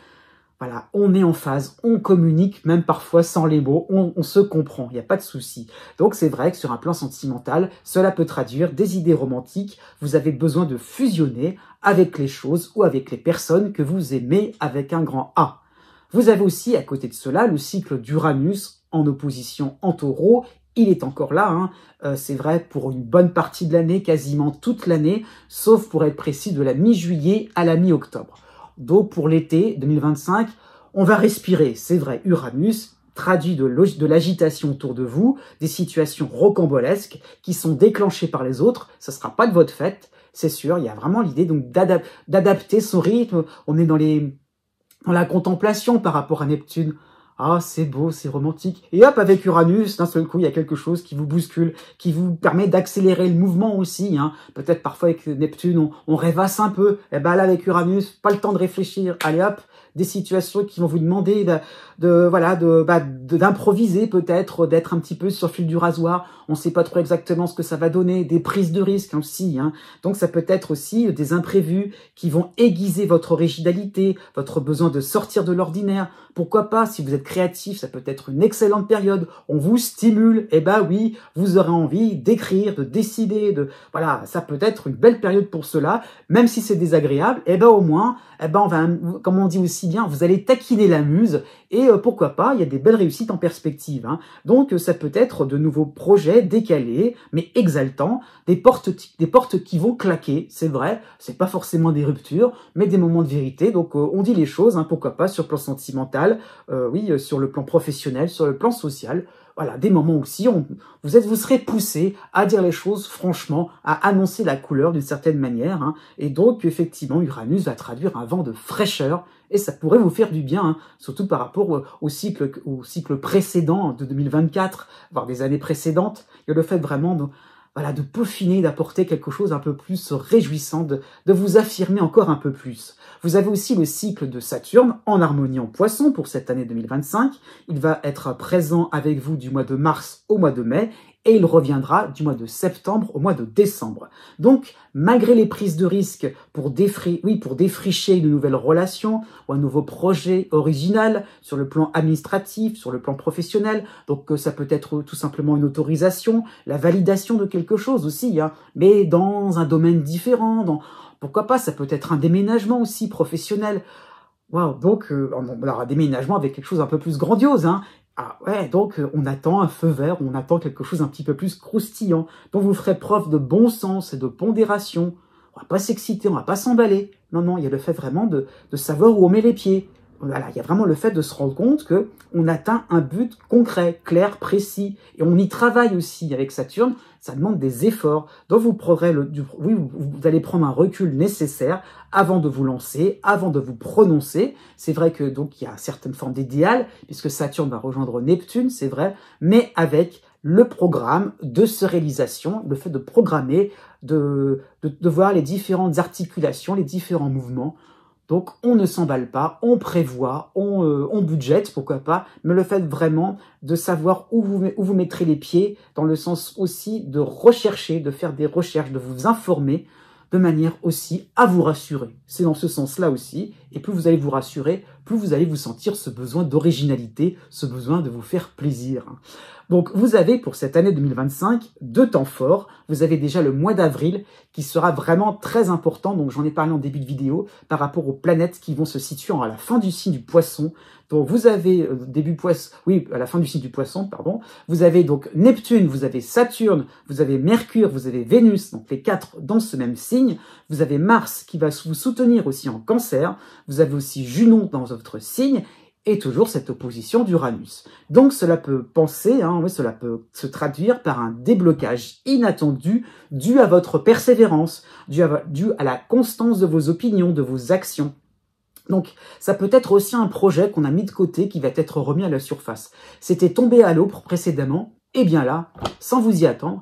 Voilà, on est en phase, on communique, même parfois sans les mots, on se comprend, il n'y a pas de souci. Donc c'est vrai que sur un plan sentimental, cela peut traduire des idées romantiques, vous avez besoin de fusionner avec les choses ou avec les personnes que vous aimez avec un grand A. Vous avez aussi, à côté de cela, le cycle d'Uranus en opposition en Taureau. Il est encore là, c'est vrai pour une bonne partie de l'année, quasiment toute l'année, sauf pour être précis de la mi-juillet à la mi-octobre. Donc pour l'été 2025, on va respirer, c'est vrai, Uranus, traduit de l'agitation autour de vous, des situations rocambolesques qui sont déclenchées par les autres. Ça sera pas de votre fait, c'est sûr. Il y a vraiment l'idée donc d'adapter son rythme. On est dans la contemplation par rapport à Neptune. Ah, c'est beau, c'est romantique. Et hop, avec Uranus, d'un seul coup, il y a quelque chose qui vous bouscule, qui vous permet d'accélérer le mouvement aussi. Hein. Peut-être parfois avec Neptune, on rêvasse un peu. Et ben là, avec Uranus, pas le temps de réfléchir. Allez hop, des situations qui vont vous demander d'improviser peut-être, d'être un petit peu sur le fil du rasoir. On ne sait pas trop exactement ce que ça va donner, des prises de risques aussi. Hein. Donc ça peut être aussi des imprévus qui vont aiguiser votre originalité, votre besoin de sortir de l'ordinaire. Pourquoi pas, si vous êtes créatif, ça peut être une excellente période. On vous stimule, et ben oui, vous aurez envie d'écrire, de décider, voilà, ça peut être une belle période pour cela, même si c'est désagréable, et ben au moins, on va, comme on dit aussi bien, vous allez taquiner la muse, et pourquoi pas, il y a des belles réussites en perspective. Hein. Donc ça peut être de nouveaux projets décalés, mais exaltants, des portes qui vont claquer, c'est vrai, c'est pas forcément des ruptures, mais des moments de vérité. Donc on dit les choses, hein, pourquoi pas sur le plan sentimental, sur le plan professionnel, sur le plan social. Voilà, des moments aussi, vous serez poussé à dire les choses franchement, à annoncer la couleur d'une certaine manière. Hein, et donc, effectivement, Uranus va traduire un vent de fraîcheur et ça pourrait vous faire du bien, hein, surtout par rapport au cycle précédent de 2024, voire des années précédentes. Il y a le fait vraiment de peaufiner, d'apporter quelque chose un peu plus réjouissant, de vous affirmer encore un peu plus. Vous avez aussi le cycle de Saturne en harmonie en Poisson pour cette année 2025. Il va être présent avec vous du mois de mars au mois de mai et il reviendra du mois de septembre au mois de décembre. Donc, malgré les prises de risque pour défricher une nouvelle relation ou un nouveau projet original sur le plan administratif, sur le plan professionnel, donc ça peut être tout simplement une autorisation, la validation de quelque chose aussi, hein, mais dans un domaine différent, pourquoi pas, ça peut être un déménagement aussi professionnel. Waouh, donc alors un déménagement avec quelque chose un peu plus grandiose, hein. Ah ouais, donc on attend un feu vert, on attend quelque chose un petit peu plus croustillant. Donc vous ferez preuve de bon sens et de pondération. On va pas s'exciter, on va pas s'emballer. Non, il y a le fait vraiment de savoir où on met les pieds. Voilà, il y a vraiment le fait de se rendre compte que on atteint un but concret, clair, précis. Et on y travaille aussi avec Saturne, ça demande des efforts. Donc vous allez prendre un recul nécessaire avant de vous lancer, avant de vous prononcer. C'est vrai que donc il y a certaines formes d'idéal, puisque Saturne va rejoindre Neptune, c'est vrai, mais avec le programme de réalisation, le fait de programmer, de voir les différentes articulations, les différents mouvements. Donc, on ne s'emballe pas, on prévoit, on budgète, pourquoi pas, mais le fait vraiment de savoir où vous mettrez les pieds, dans le sens aussi de rechercher, de faire des recherches, de vous informer, de manière aussi à vous rassurer. C'est dans ce sens-là aussi, et plus vous allez vous rassurer, plus vous allez vous sentir ce besoin d'originalité, ce besoin de vous faire plaisir. Donc, vous avez pour cette année 2025 deux temps forts. Vous avez déjà le mois d'avril qui sera vraiment très important. Donc, j'en ai parlé en début de vidéo par rapport aux planètes qui vont se situer à la fin du signe du Poisson. Donc, vous avez à la fin du signe du Poisson, pardon. Vous avez donc Neptune, vous avez Saturne, vous avez Mercure, vous avez Vénus, donc les quatre dans ce même signe. Vous avez Mars qui va vous soutenir aussi en Cancer. Vous avez aussi Junon dans votre signe. Et toujours cette opposition d'Uranus. Donc cela peut cela peut se traduire par un déblocage inattendu dû à votre persévérance, dû à la constance de vos opinions, de vos actions. Donc, ça peut être aussi un projet qu'on a mis de côté qui va être remis à la surface. C'était tombé à l'eau précédemment, et bien là, sans vous y attendre,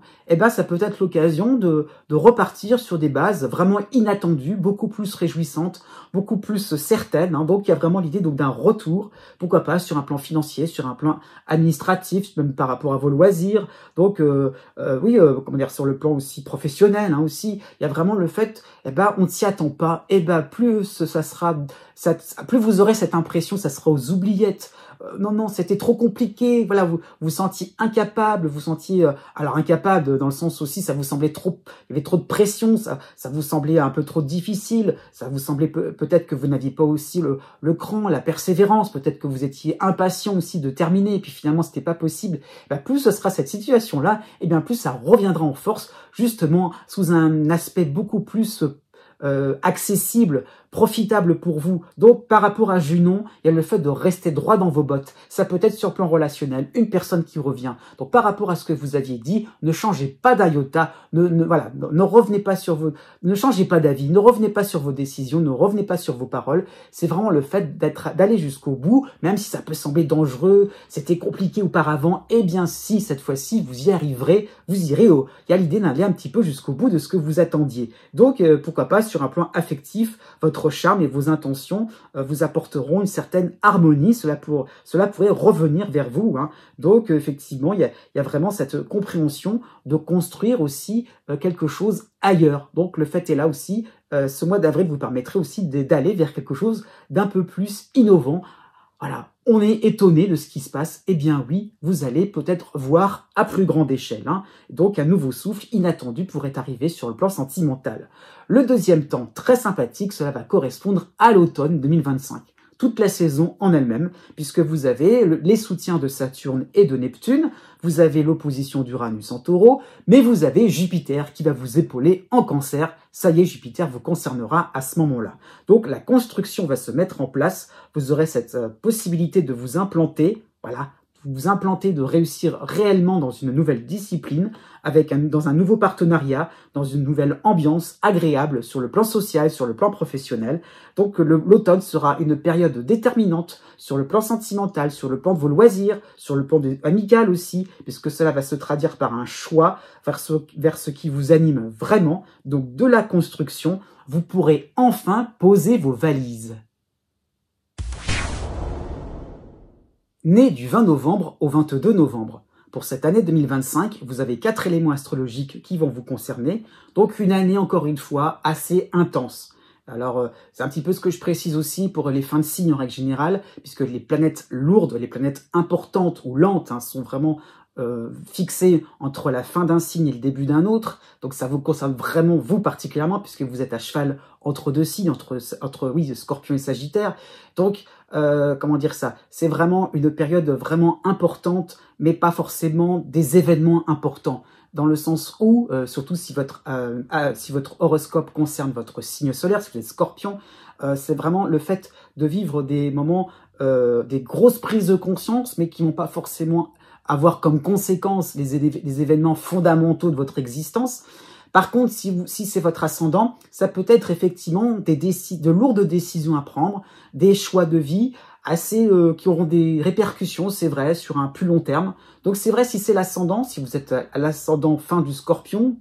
ça peut être l'occasion de repartir sur des bases vraiment inattendues, beaucoup plus réjouissantes, beaucoup plus certaines. Hein. Donc, il y a vraiment l'idée d'un retour, pourquoi pas, sur un plan financier, sur un plan administratif, même par rapport à vos loisirs. Donc, sur le plan aussi professionnel, hein, aussi. Il y a vraiment le fait, on ne s'y attend pas. Plus plus vous aurez cette impression, ça sera aux oubliettes. Non, c'était trop compliqué. Voilà, vous sentiez incapable, incapable dans le sens aussi, ça vous semblait trop, il y avait trop de pression, ça vous semblait un peu trop difficile, ça vous semblait peut-être que vous n'aviez pas aussi le cran, la persévérance, peut-être que vous étiez impatient aussi de terminer, et puis finalement c'était pas possible. Plus ce sera cette situation-là, plus ça reviendra en force, justement sous un aspect beaucoup plus accessible, profitable pour vous. Donc, par rapport à Junon, il y a le fait de rester droit dans vos bottes. Ça peut être sur le plan relationnel, une personne qui revient. Donc, par rapport à ce que vous aviez dit, ne changez pas d'iota, ne revenez pas sur vos, ne changez pas d'avis, ne revenez pas sur vos décisions, ne revenez pas sur vos paroles. C'est vraiment le fait d'aller jusqu'au bout, même si ça peut sembler dangereux, c'était compliqué auparavant. Eh bien, si cette fois-ci vous y arriverez, vous irez il y a l'idée d'aller un petit peu jusqu'au bout de ce que vous attendiez. Donc, pourquoi pas sur un plan affectif, votre charme et vos intentions vous apporteront une certaine harmonie. Cela pourrait revenir vers vous. Hein. Donc, effectivement, il y a vraiment cette compréhension de construire aussi quelque chose ailleurs. Donc, le fait est là aussi. Ce mois d'avril vous permettrait aussi d'aller vers quelque chose d'un peu plus innovant. Voilà, on est étonné de ce qui se passe. Eh bien oui, vous allez peut-être voir à plus grande échelle. Hein. Donc un nouveau souffle inattendu pourrait arriver sur le plan sentimental. Le deuxième temps, très sympathique, cela va correspondre à l'automne 2025. Toute la saison en elle-même, puisque vous avez les soutiens de Saturne et de Neptune, vous avez l'opposition d'Uranus en Taureau, mais vous avez Jupiter qui va vous épauler en Cancer. Ça y est, Jupiter vous concernera à ce moment-là. Donc la construction va se mettre en place, vous aurez cette possibilité de vous implanter, voilà, vous implanter, de réussir réellement dans une nouvelle discipline, dans un nouveau partenariat, dans une nouvelle ambiance agréable sur le plan social, sur le plan professionnel. Donc l'automne sera une période déterminante sur le plan sentimental, sur le plan de vos loisirs, sur le plan amical aussi, puisque cela va se traduire par un choix vers ce qui vous anime vraiment. Donc de la construction, vous pourrez enfin poser vos valises. Né du 20 novembre au 22 novembre. Pour cette année 2025, vous avez 4 éléments astrologiques qui vont vous concerner. Donc une année, encore une fois, assez intense. Alors, c'est un petit peu ce que je précise aussi pour les fins de signes en règle générale, puisque les planètes lourdes, les planètes importantes ou lentes sont vraiment fixées entre la fin d'un signe et le début d'un autre. Donc ça vous concerne vraiment vous particulièrement, puisque vous êtes à cheval entre deux signes, entre Scorpion et Sagittaire. Donc, comment dire ça, c'est vraiment une période vraiment importante, mais pas forcément des événements importants, dans le sens où, surtout si votre horoscope concerne votre signe solaire, si vous êtes Scorpion, c'est vraiment le fait de vivre des moments, des grosses prises de conscience, mais qui n'ont pas forcément avoir comme conséquence les événements fondamentaux de votre existence. Par contre, si c'est votre ascendant, ça peut être effectivement de lourdes décisions à prendre, des choix de vie qui auront des répercussions, c'est vrai, sur un plus long terme. Donc c'est vrai, si c'est l'ascendant, si vous êtes à l'ascendant fin du Scorpion,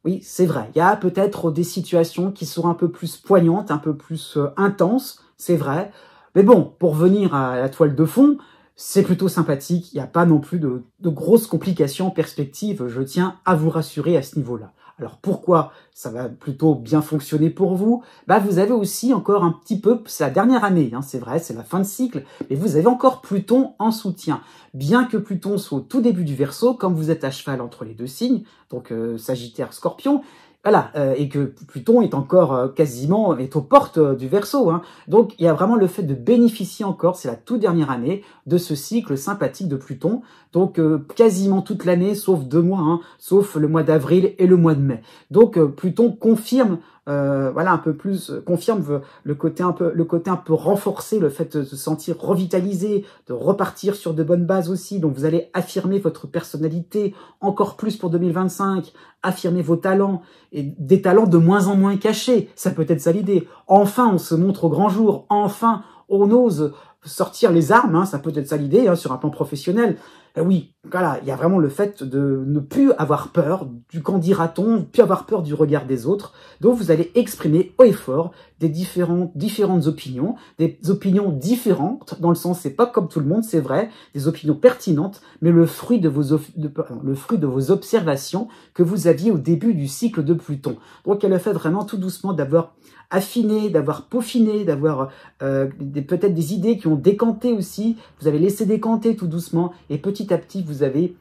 oui, c'est vrai, il y a peut-être des situations qui seront un peu plus poignantes, un peu plus intenses, c'est vrai. Mais bon, pour venir à la toile de fond, c'est plutôt sympathique, il n'y a pas non plus de grosses complications en perspective, je tiens à vous rassurer à ce niveau-là. Alors pourquoi ça va plutôt bien fonctionner pour vous? Vous avez aussi encore un petit peu, c'est la dernière année, c'est vrai, c'est la fin de cycle, mais vous avez encore Pluton en soutien. Bien que Pluton soit au tout début du Verseau, comme vous êtes à cheval entre les deux signes, donc Sagittaire, Scorpion, voilà, et que Pluton est encore est aux portes du Verseau. Donc il y a vraiment le fait de bénéficier encore, c'est la toute dernière année, de ce cycle sympathique de Pluton. Donc quasiment toute l'année, sauf 2 mois, sauf le mois d'avril et le mois de mai. Donc Pluton confirme, un peu plus, confirme le côté un peu renforcé, le fait de se sentir revitalisé, de repartir sur de bonnes bases aussi. Donc vous allez affirmer votre personnalité encore plus pour 2025, affirmer vos talents, et des talents de moins en moins cachés. Ça peut être ça l'idée. Enfin, on se montre au grand jour. Enfin, on ose sortir les armes. Ça peut être ça l'idée sur un plan professionnel. Oui, voilà, il y a vraiment le fait de ne plus avoir peur du qu'en dira-t-on, ne plus avoir peur du regard des autres. Donc vous allez exprimer haut et fort des différentes opinions, des opinions différentes, dans le sens, c'est pas comme tout le monde, c'est vrai, des opinions pertinentes, mais le fruit de vos observations que vous aviez au début du cycle de Pluton. Donc elle a fait vraiment tout doucement d'avoir affiné, d'avoir peaufiné, d'avoir peut-être des idées qui ont décanté aussi, vous avez laissé décanter tout doucement, et petit à petit, vous avez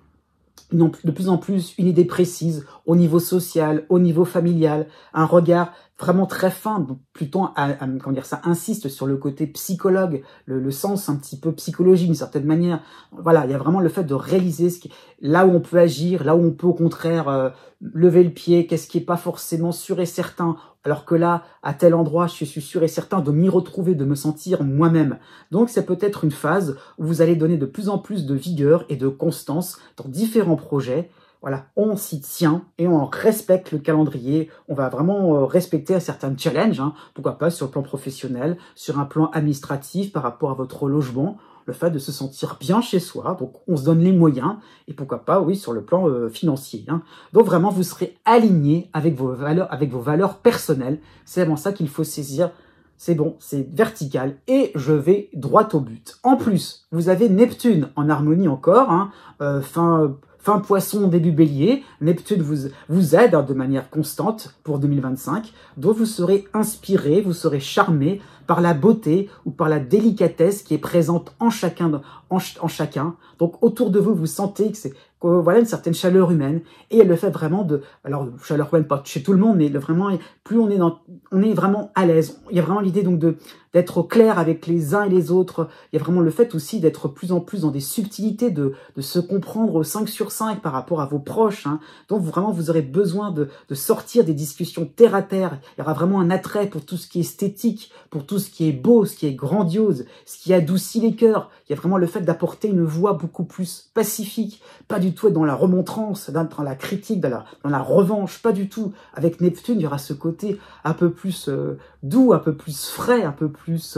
de plus en plus une idée précise au niveau social, au niveau familial, un regard vraiment très fin, donc plutôt comment dire, ça insiste sur le côté psychologue, le sens un petit peu psychologique d'une certaine manière. Voilà, il y a vraiment le fait de réaliser là où on peut agir, là où on peut au contraire lever le pied, qu'est-ce qui est pas forcément sûr et certain, alors que là, à tel endroit, je suis sûr et certain de m'y retrouver, de me sentir moi-même. Donc c'est peut-être une phase où vous allez donner de plus en plus de vigueur et de constance dans différents projets. Voilà, on s'y tient et on respecte le calendrier. On va vraiment respecter un certain challenge, hein, pourquoi pas sur le plan professionnel, sur un plan administratif par rapport à votre logement, le fait de se sentir bien chez soi. Donc on se donne les moyens et pourquoi pas, oui, sur le plan financier. Hein. Donc vraiment, vous serez aligné avec vos valeurs personnelles. C'est vraiment ça qu'il faut saisir. C'est bon, c'est vertical et je vais droit au but. En plus, vous avez Neptune en harmonie encore, hein, fin poisson, début bélier. Neptune vous aide hein, de manière constante pour 2025. Donc vous serez inspiré, vous serez charmé par la beauté ou par la délicatesse qui est présente en chacun. Donc autour de vous, vous sentez que c'est voilà une certaine chaleur humaine et elle le fait vraiment alors chaleur humaine pas chez tout le monde, mais vraiment plus on est vraiment à l'aise. Il y a vraiment l'idée donc d'être clair avec les uns et les autres. Il y a vraiment le fait aussi d'être plus en plus dans des subtilités, de se comprendre au 5 sur 5 par rapport à vos proches. Hein. Donc vraiment vous aurez besoin de sortir des discussions terre à terre. Il y aura vraiment un attrait pour tout ce qui est esthétique, pour tout ce qui est beau, ce qui est grandiose, ce qui adoucit les cœurs. Il y a vraiment le fait d'apporter une voix beaucoup plus pacifique, pas du tout être dans la remontrance, dans la critique, dans la revanche, pas du tout. Avec Neptune, il y aura ce côté un peu plus doux, un peu plus frais, un peu plus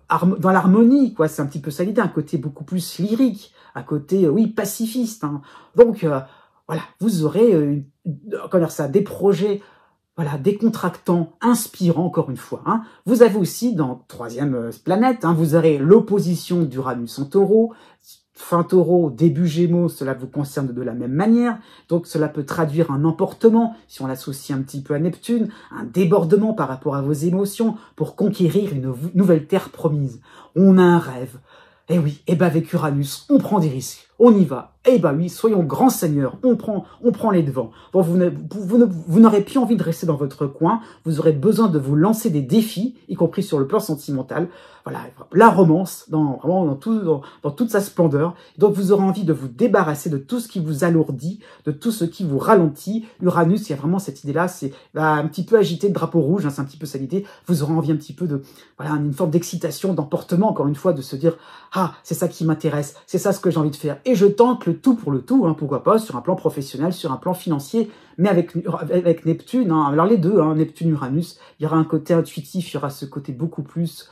dans l'harmonie, quoi. C'est un petit peu ça l'idée, un côté beaucoup plus lyrique, un côté, oui, pacifiste. Hein. Donc, voilà, vous aurez comment dire ça, des projets voilà, décontractants, inspirants, encore une fois. Hein. Vous avez aussi, dans troisième planète, hein, vous aurez l'opposition d'Uranus en taureau. Fin taureau, début gémeaux, cela vous concerne de la même manière. Donc cela peut traduire un emportement, si on l'associe un petit peu à Neptune, un débordement par rapport à vos émotions pour conquérir une nouvelle terre promise. On a un rêve. Eh oui, et ben avec Uranus, on prend des risques. On y va. Eh ben oui, soyons grands seigneurs, on prend les devants. Bon, vous n'aurez plus envie de rester dans votre coin, vous aurez besoin de vous lancer des défis, y compris sur le plan sentimental. Voilà, la romance, vraiment dans toute sa splendeur. Donc vous aurez envie de vous débarrasser de tout ce qui vous alourdit, de tout ce qui vous ralentit. Uranus, il y a vraiment cette idée-là, c'est un petit peu agité de drapeau rouge, hein, c'est un petit peu ça l'idée. Vous aurez envie un petit peu voilà, une forme d'excitation, d'emportement, encore une fois, de se dire « Ah, c'est ça qui m'intéresse, c'est ça ce que j'ai envie de faire. » Et je tente le tout pour le tout, hein, pourquoi pas, sur un plan professionnel, sur un plan financier, mais avec Neptune, hein, alors les deux, hein, Neptune-Uranus, il y aura un côté intuitif, il y aura ce côté beaucoup plus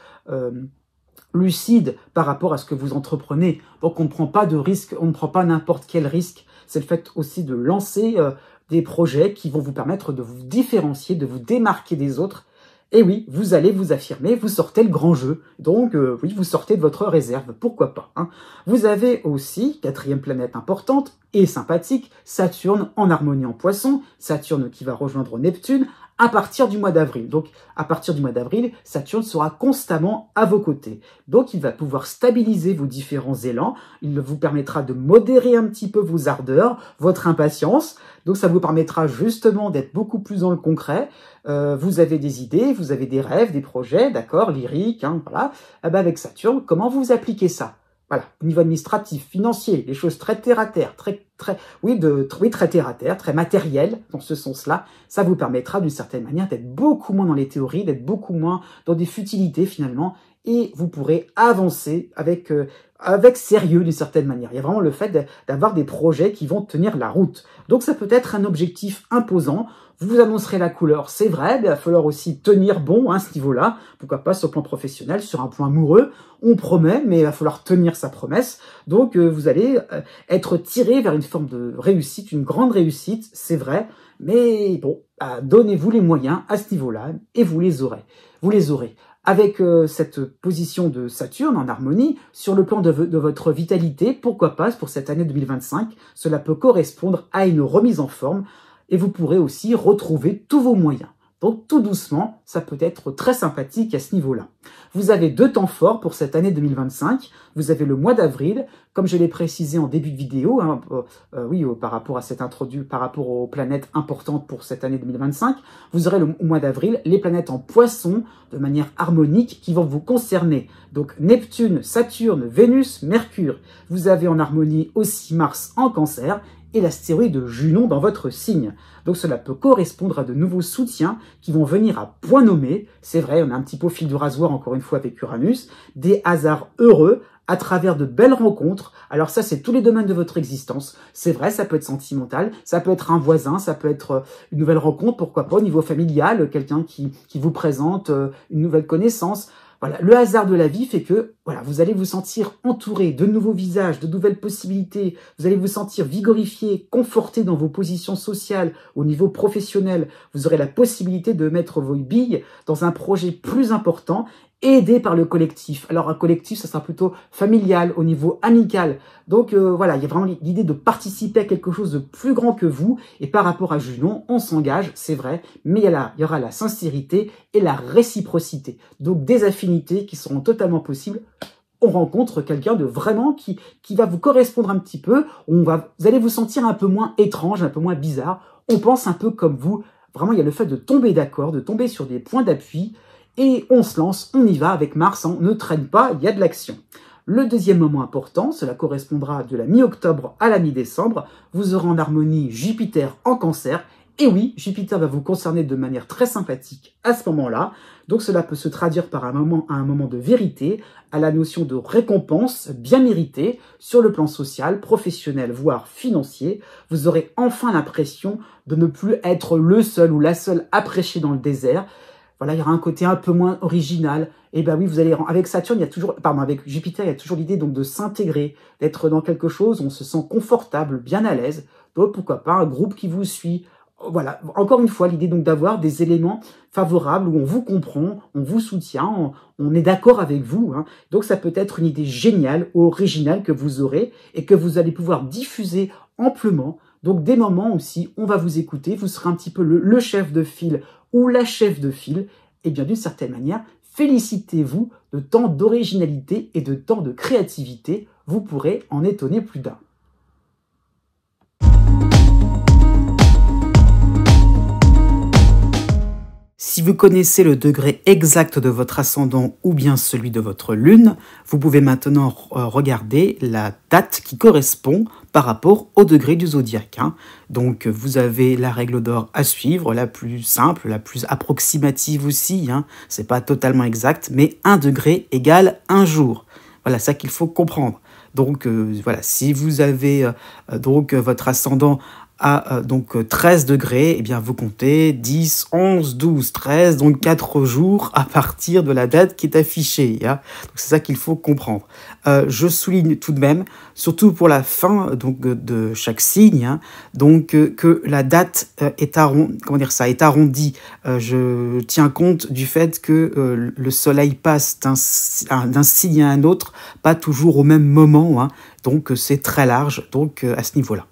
lucide par rapport à ce que vous entreprenez. Donc on ne prend pas de risque, on ne prend pas n'importe quel risque, c'est le fait aussi de lancer des projets qui vont vous permettre de vous différencier, de vous démarquer des autres. Et oui, vous allez vous affirmer, vous sortez le grand jeu. Donc, oui, vous sortez de votre réserve, pourquoi pas. Hein. Vous avez aussi, quatrième planète importante et sympathique, Saturne en harmonie en Poisson, Saturne qui va rejoindre Neptune à partir du mois d'avril. Donc, à partir du mois d'avril, Saturne sera constamment à vos côtés. Donc, il va pouvoir stabiliser vos différents élans, il vous permettra de modérer un petit peu vos ardeurs, votre impatience. Donc, ça vous permettra justement d'être beaucoup plus dans le concret. Vous avez des idées, vous avez des rêves, des projets, d'accord, lyriques, hein, voilà. Eh ben avec Saturne, comment vous appliquez ça? Voilà, au niveau administratif, financier, des choses très terre à terre, très terre à terre, très matériel dans ce sens-là. Ça vous permettra d'une certaine manière d'être beaucoup moins dans les théories, d'être beaucoup moins dans des futilités finalement, et vous pourrez avancer avec sérieux d'une certaine manière. Il y a vraiment le fait d'avoir des projets qui vont tenir la route. Donc ça peut être un objectif imposant. Vous annoncerez la couleur, c'est vrai, mais il va falloir aussi tenir bon à ce niveau-là. Pourquoi pas sur le plan professionnel, sur un point amoureux. On promet, mais il va falloir tenir sa promesse. Donc vous allez être tiré vers une forme de réussite, une grande réussite, c'est vrai. Mais bon, donnez-vous les moyens à ce niveau-là et vous les aurez. Vous les aurez. Avec cette position de Saturne en harmonie, sur le plan de votre vitalité, pourquoi pas, pour cette année 2025, cela peut correspondre à une remise en forme et vous pourrez aussi retrouver tous vos moyens. Donc tout doucement, ça peut être très sympathique à ce niveau-là. Vous avez 2 temps forts pour cette année 2025. Vous avez le mois d'avril, comme je l'ai précisé en début de vidéo, hein, par rapport à cette introduction, par rapport aux planètes importantes pour cette année 2025. Vous aurez le mois d'avril les planètes en poisson de manière harmonique qui vont vous concerner. Donc Neptune, Saturne, Vénus, Mercure. Vous avez en harmonie aussi Mars en Cancer et l'astéroïde Junon dans votre signe. Donc cela peut correspondre à de nouveaux soutiens qui vont venir à point nommé. C'est vrai, on a un petit peu au fil du rasoir encore une fois avec Uranus, des hasards heureux à travers de belles rencontres. Alors ça, c'est tous les domaines de votre existence. C'est vrai, ça peut être sentimental, ça peut être un voisin, ça peut être une nouvelle rencontre, pourquoi pas au niveau familial, quelqu'un qui vous présente une nouvelle connaissance. Voilà, le hasard de la vie fait que voilà, vous allez vous sentir entouré de nouveaux visages, de nouvelles possibilités. Vous allez vous sentir vigorifié, conforté dans vos positions sociales, au niveau professionnel. Vous aurez la possibilité de mettre vos billes dans un projet plus important, aidé par le collectif. Alors un collectif, ça sera plutôt familial, au niveau amical. Donc voilà, il y a vraiment l'idée de participer à quelque chose de plus grand que vous. Et par rapport à Junon, on s'engage, c'est vrai, mais il y aura la sincérité et la réciprocité. Donc des affinités qui seront totalement possibles. On rencontre quelqu'un de vraiment qui va vous correspondre un petit peu. Vous allez vous sentir un peu moins étrange, un peu moins bizarre. On pense un peu comme vous. Vraiment, il y a le fait de tomber d'accord, de tomber sur des points d'appui. Et on se lance, on y va avec Mars, on ne traîne pas, il y a de l'action. Le deuxième moment important, cela correspondra de la mi-octobre à la mi-décembre, vous aurez en harmonie Jupiter en Cancer. Et oui, Jupiter va vous concerner de manière très sympathique à ce moment-là. Donc cela peut se traduire par un moment de vérité, à la notion de récompense bien méritée sur le plan social, professionnel, voire financier. Vous aurez enfin l'impression de ne plus être le seul ou la seule à prêcher dans le désert. Voilà, il y aura un côté un peu moins original. Et ben oui, vous allez avec Saturne, avec Jupiter, il y a toujours l'idée donc de s'intégrer, d'être dans quelque chose où on se sent confortable, bien à l'aise. Donc pourquoi pas un groupe qui vous suit. Voilà, encore une fois, l'idée donc d'avoir des éléments favorables où on vous comprend, on vous soutient, on est d'accord avec vous. Hein. Donc ça peut être une idée géniale ou originale que vous aurez et que vous allez pouvoir diffuser amplement. Donc des moments aussi, on va vous écouter, vous serez un petit peu le chef de file ou la chef de file, et bien d'une certaine manière, félicitez-vous de tant d'originalité et de tant de créativité, vous pourrez en étonner plus d'un. Si vous connaissez le degré exact de votre ascendant ou bien celui de votre lune, vous pouvez maintenant regarder la date qui correspond par rapport au degré du zodiaque. Donc vous avez la règle d'or à suivre, la plus simple, la plus approximative aussi. C'est pas totalement exact, mais 1 degré égale 1 jour. Voilà, ça qu'il faut comprendre. Donc voilà, si vous avez votre ascendant à 13 degrés, eh bien vous comptez 10, 11, 12, 13, donc 4 jours à partir de la date qui est affichée. Donc c'est ça qu'il faut comprendre. Je souligne tout de même, surtout pour la fin de chaque signe, que la date est arrondie. Je tiens compte du fait que le soleil passe d'un signe à un autre, pas toujours au même moment. Donc c'est très large à ce niveau-là.